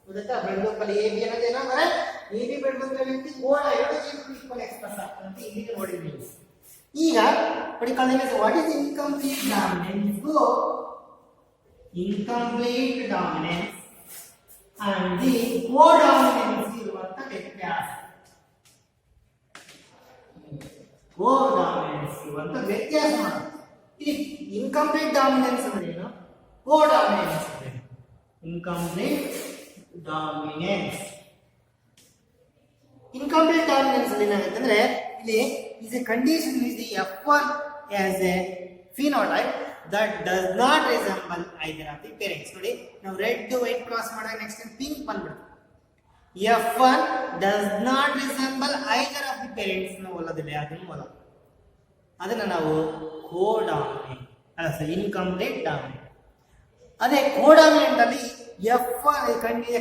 ಗೊತ್ತಾ, ಬ್ಲಡ್ ಗ್ರೂಪ್ ಅಲ್ಲಿ AB ಅನ್ನೋದೇನೋ ಬರೆ AB ಬ್ಲಡ್ ಗ್ರೂಪ್ ಅಲ್ಲಿ ಕೋಡ ಎರಡು ಈಕ್ವಲ್ ಎಕ್ಸ್ಪ್ರೆಸ್ ಆಗ್ತಂತ ಇಲ್ಲಿ ನೋಡಿದ್ವಿ. ಈಗ what is incomplete dominance? Incomplete dominance and the codominance ಇರುವಂತ ವ್ಯತ್ಯಾಸ. ಕೋಡಾಮಿನೆನ್ಸ್ ಇರುವಂತ ವ್ಯತ್ಯಾಸ ಮಾಡೋದು. ಈ ಇನ್ಕಂಪ್ಲೀಟ್ ಡಾಮಿನೆನ್ಸ್ ಅಂದ್ರೆ ಏನು, ಕೋಡಾಮಿನೆನ್ಸ್ ಅಂದ್ರೆ ಇನ್ಕಂಪ್ಲೀಟ್ ಡಾಮಿನೆನ್ಸ್. ಇನ್ಕಂಪ್ಲೀಟ್ ಡಾಮಿನೆನ್ಸ್ ಅಲ್ಲಿ ಏನಾಗುತ್ತೆ ಅಂದ್ರೆ ಇಲ್ಲಿ is a condition is the F1 as a phenotype that does not resemble either of the parents. ನೋಡಿ ನಾವು ರೆಡ್ ವೈಟ್ ಕ್ರಾಸ್ ಮಾಡಿದಾಗ ನೆಕ್ಸ್ಟ್ ಟೈಮ್ ಪಿಂಕ್ ಬಂದ್ಬಿಡುತ್ತೆ. F1 does not resemble either of the parents ನಾವು ಓದೋದಿಲ್ಲ, ಅದನ್ನ ನಾವು ಕೋಡಾಮಿನೆಂಟ್ ಅಲ್ಲ sir incomplete dominant. ಅದೇ ಕೋಡಾಮಿನೆಂಟ್ ಅಲ್ಲಿ F1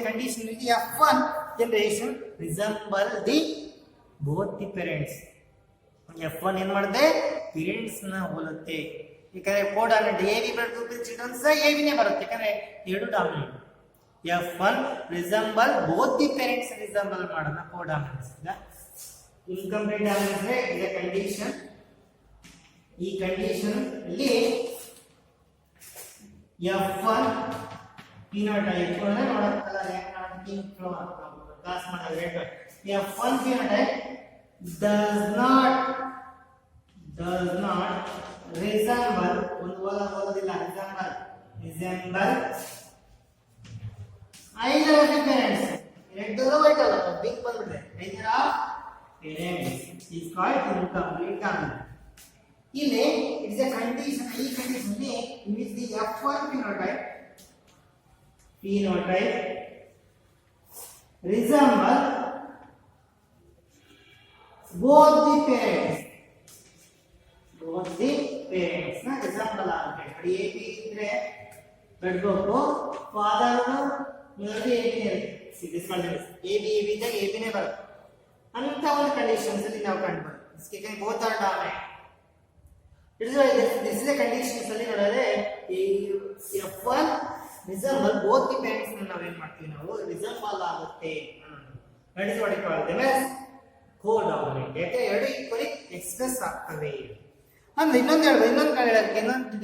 ಕಂಡೀಷನ್ ಇದೆ F1 generation resemble the both the parents. F1 ಏನ್ ಮಾಡುತ್ತೆ, ಪೇರೆಂಟ್ಸ್ ನ ಹೋಲುತ್ತೆ. ಯಾಕಂದ್ರೆ codominant AB blood group children's ABನೇ ಬರುತ್ತೆ, ಯಾಕಂದ್ರೆ ಎರಡು dominant. F1 resemble both the parents resemble ಮಾಡೋಣ ಕೋಡಾಮಿನೆನ್ಸ್. ಇನ್ಕಂಪ್ಲೀಟ್ ಡಾಮಿನೆನ್ಸ್ ಇದೆ ಕಂಡೀಷನ್. ಈ ಕಂಡೀಷನ್ ಅಲ್ಲಿ F1 ಫಿನೋಟೈಪ್ ಅನ್ನು ನೋಡೋಣ. ಪಿಂಕ್ ಫ್ಲವರ್ ಕ್ಲಾಸ್ ಮಾಡಿದ್ರೆ F1 phenotype does not resemble ಒಂದು ಓದೋದಿಲ್ಲ resemble either of the parents. Red ಅಲ್ಲ ವೈಟ್ ಅಲ್ಲ ಪಿಂಕ್ ಬಂದ್ಬಿಟ್ರೆ either of parents is called incomplete dominance. ಇಲ್ಲಿ ಇಟ್ಸ್ ಎ ಕಂಡೀಷನ್. ಈ ಕಂಡೀಷನ್ ಅಲ್ಲಿ it the F1 phenotype resemble both the parents na resemble ಆಗುತ್ತೆ. AB ಇದ್ರೆ blood group father mother AB AB ಇದ್ದಾಗ ABನೇ ಬರುತ್ತೆ ಅಂತ ಒಂದು ಕಂಡೀಷನ್ಸ್ ಅಲ್ಲಿ ನಾವು ಕಂಡುಬರುತ್ತೆ. Both are dominant. This is a conditions ಅಲ್ಲಿ ನೋಡಿದ್ರೆ F1 resemble both the parents ನಾವು ಏನು ಮಾಡ್ತೀವಿ, ನಾವು resemble ಆಗುತ್ತೆ. That is what we call them as codominant. ಯಾಕೆ ಎರಡು ಈಕ್ವಲಿ ಎಕ್ಸ್ಪ್ರೆಸ್ ಆಗ್ತವೆ ಅಂದ್ರೆ. ಇನ್ನೊಂದು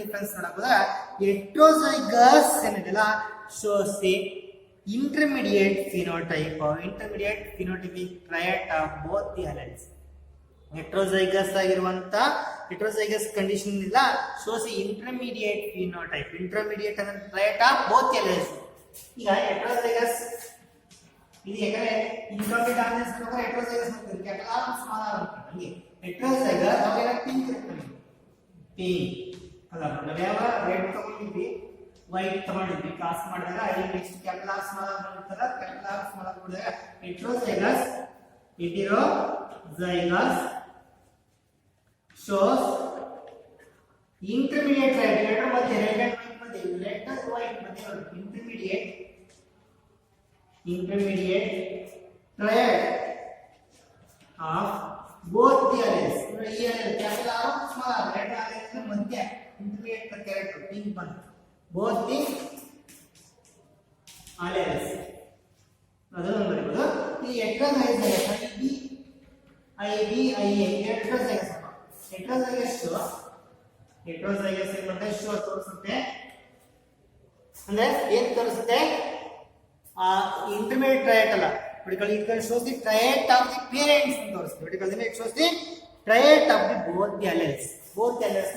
ಡಿಫರೆನ್ಸ್ ನೋಡಬಹುದಾ, ಹೆಟೆರೋಜೈಗಸ್ ಏನಿದೆಲ್ಲ shows the intermediate phenotype or intermediate phenotypic trait of both the alleles. ಹೆಟೆರೋಜೈಗಸ್ ಆಗಿರುವಂತ ಹೆಟೆರೋಜೈಗಸ್ ಕಂಡೀಷನ್ ಇಲ್ಲ shows the intermediate phenotype. intermediate ಅಂದ್ರೆ trait of both the alleles. ಈಗ ಹೆಟೆರೋಜೈಗಸ್ ಇದು ಯಾಕಂದ್ರೆ ಇನ್ಕಂಪ್ಲೀಟ್ ಡಾಮಿನೆನ್ಸ್ ಬೇಕಾದ್ರೆ ಹೆಟೆರೋಜೈಗಸ್ ಅಂತ ಕ್ಯಾಪಿಟಲ್ ಆರ್ ಸ್ಮಾಲ್ ಆರ್ ಅಂತ ಹಂಗೆ ಹೆಟೆರೋಜೈಗಸ್ ಅವೆಲ್ಲ ಪಿಂಕ್ ಇರುತ್ತೆ ಪಿಂಕ್ ಕಲರ್ ನಾವು ಯಾವ ರೆಡ್ ತಗೊಂಡಿದ್ವಿ ವೈಟ್ ತಗೊಂಡಿದ್ವಿ ಕ್ರಾಸ್ ಮಾಡಿದಾಗ ಅಲ್ಲಿ next capital R small R ಬರುತ್ತಲ್ಲ ಕ್ಯಾಪಿಟಲ್ ಆರ್ ಸ್ಮಾಲ್ ಆರ್ ಬಂದಾಗ heterozygous shows intermediate triad letter ಮಧ್ಯೆ ರೆಡ್ ಅಂಡ್ ವೈಟ್ ಮಧ್ಯೆ ಲೆಟರ್ ವೈಟ್ ಮಧ್ಯೆ intermediate triad of both the alleles ಈ allele capital R small r red allele ಮಧ್ಯ intermediate character pink ಬಂತು both the alleles ಅದನ್ನು ಬರೆಯಬಹುದು ಈ ಹೆಟೆರೋಜೈಗಸ್ IB IA ಹೆಟೆರೋಜೈಗಸ್ ಹೆಟೆರೋಜೈಗಸ್ ಏನಂದ್ರೆ ಶೋ ತೋರಿಸುತ್ತೆ ಅಂದ್ರೆ ಏನು ತೋರಿಸುತ್ತೆ intermediate triad ಅಲ್ಲ vertical it shows the triad of the parents ಅಂತ ತೋರಿಸುತ್ತೆ vertical it shows the triad of the both the alleles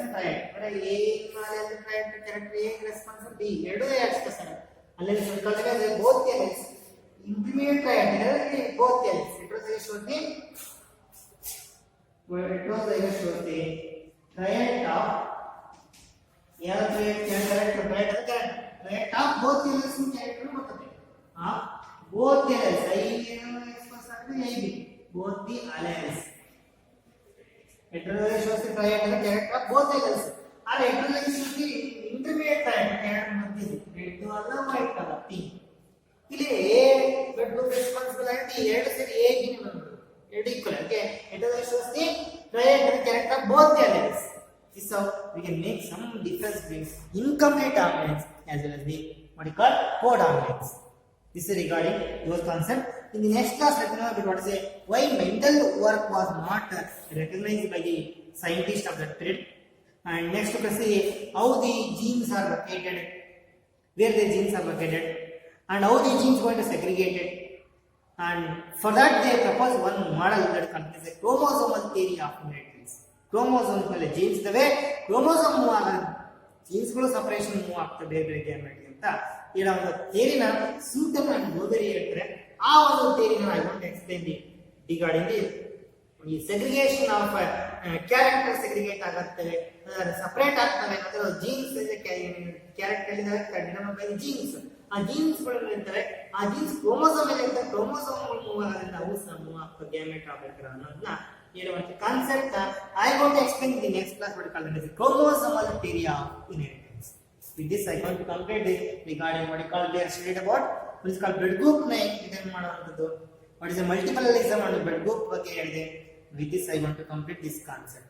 ನ triad ಅಂದ್ರೆ A allele triad character A response B ಎರಡು ಎಕ್ಸ್ಪ್ರೆಷನ್ alleles vertical ಇದೆ both the alleles intermediate triad ಇದೆ both the alleles heterozygous shows the triad of triad of both the alleles ನ character ಬರ್ತದೆ both the alleles I express ಆಗಿದೆ IB both the alleles heterozygous shows the triad of character of both the alleles ಆ heterozygous shows the intermediate triad ಎರಡು ಮಧ್ಯೆ red ಅಲ್ಲ white ಅಲ್ಲ pink ಇಲ್ಲಿ A red group responsible ಆಗಿ ಎರಡು ಸೇರಿ A ಗೆ ಬಂತು ಎರಡು equal okay heterozygous shows the triad of character of both the alleles this is how we can make some difference between incomplete dominance as well as the what you call codominance. This is regarding those concepts. In the next class, let me know about what is why mental work was not recognized by the scientists of that period. And next, we can see how the genes are located, where the genes are located, and how the genes going to segregate it. And for that, they propose one model that contains a chromosomal theory of inheritance. Chromosomes ಮೇಲೆ genes ಇದಾವೆ, chromosome move ಆಗಲ್ಲ, genes ಗಳು separation move ಆಗ್ತವೆ ಬೇರೆ ಬೇರೆ ಗ್ಯಾಮೆಟ್ಗೆ ಅಂತ ಹೇಳೋ ಒಂದು ಥಿಯರಿನ ಸೂಟಮ್ ಅಂಡ್ ಗೋಬೆರಿ ಹೇಳ್ತಾರೆ. ಆ ಒಂದು ಥಿಯರಿನ I want explain the regarding the segregation of character segregate ಆಗುತ್ತೆ, ಸಪರೇಟ್ ಆಗ್ತವೆ, ಅದರ genes character denominate by genes. ಆ ಜೀನ್ಸ್ ಗಳು ಇರ್ತವೆ, ಆ ಜೀನ್ಸ್ ಕ್ರೋಮೋಸೋಮ್ ಅಲ್ಲಿ ಇರ್ತವೆ, ಕ್ರೋಮೋಸೋಮ್ ಮೂವ್ ಆಗೋದ್ರಿಂದ ಅವು ಸಹ ಮೂವ್ ಆಗ್ತವೆ, ಗ್ಯಾಮೆಟ್ ಆಗ್ಬೇಕು ಅನ್ನೋದನ್ನ ಹೇಳುವಂತ concept I want to explain the next class what called as chromosomal theory of inheritance. With this I want to complete this regarding what you call they are studied about what is called blood group ನ ಇದನ್ನ ಮಾಡುವಂತದ್ದು, what is a multipluralism and blood group ಬಗ್ಗೆ ಹೇಳಿದೆ. With this I want to complete this concept.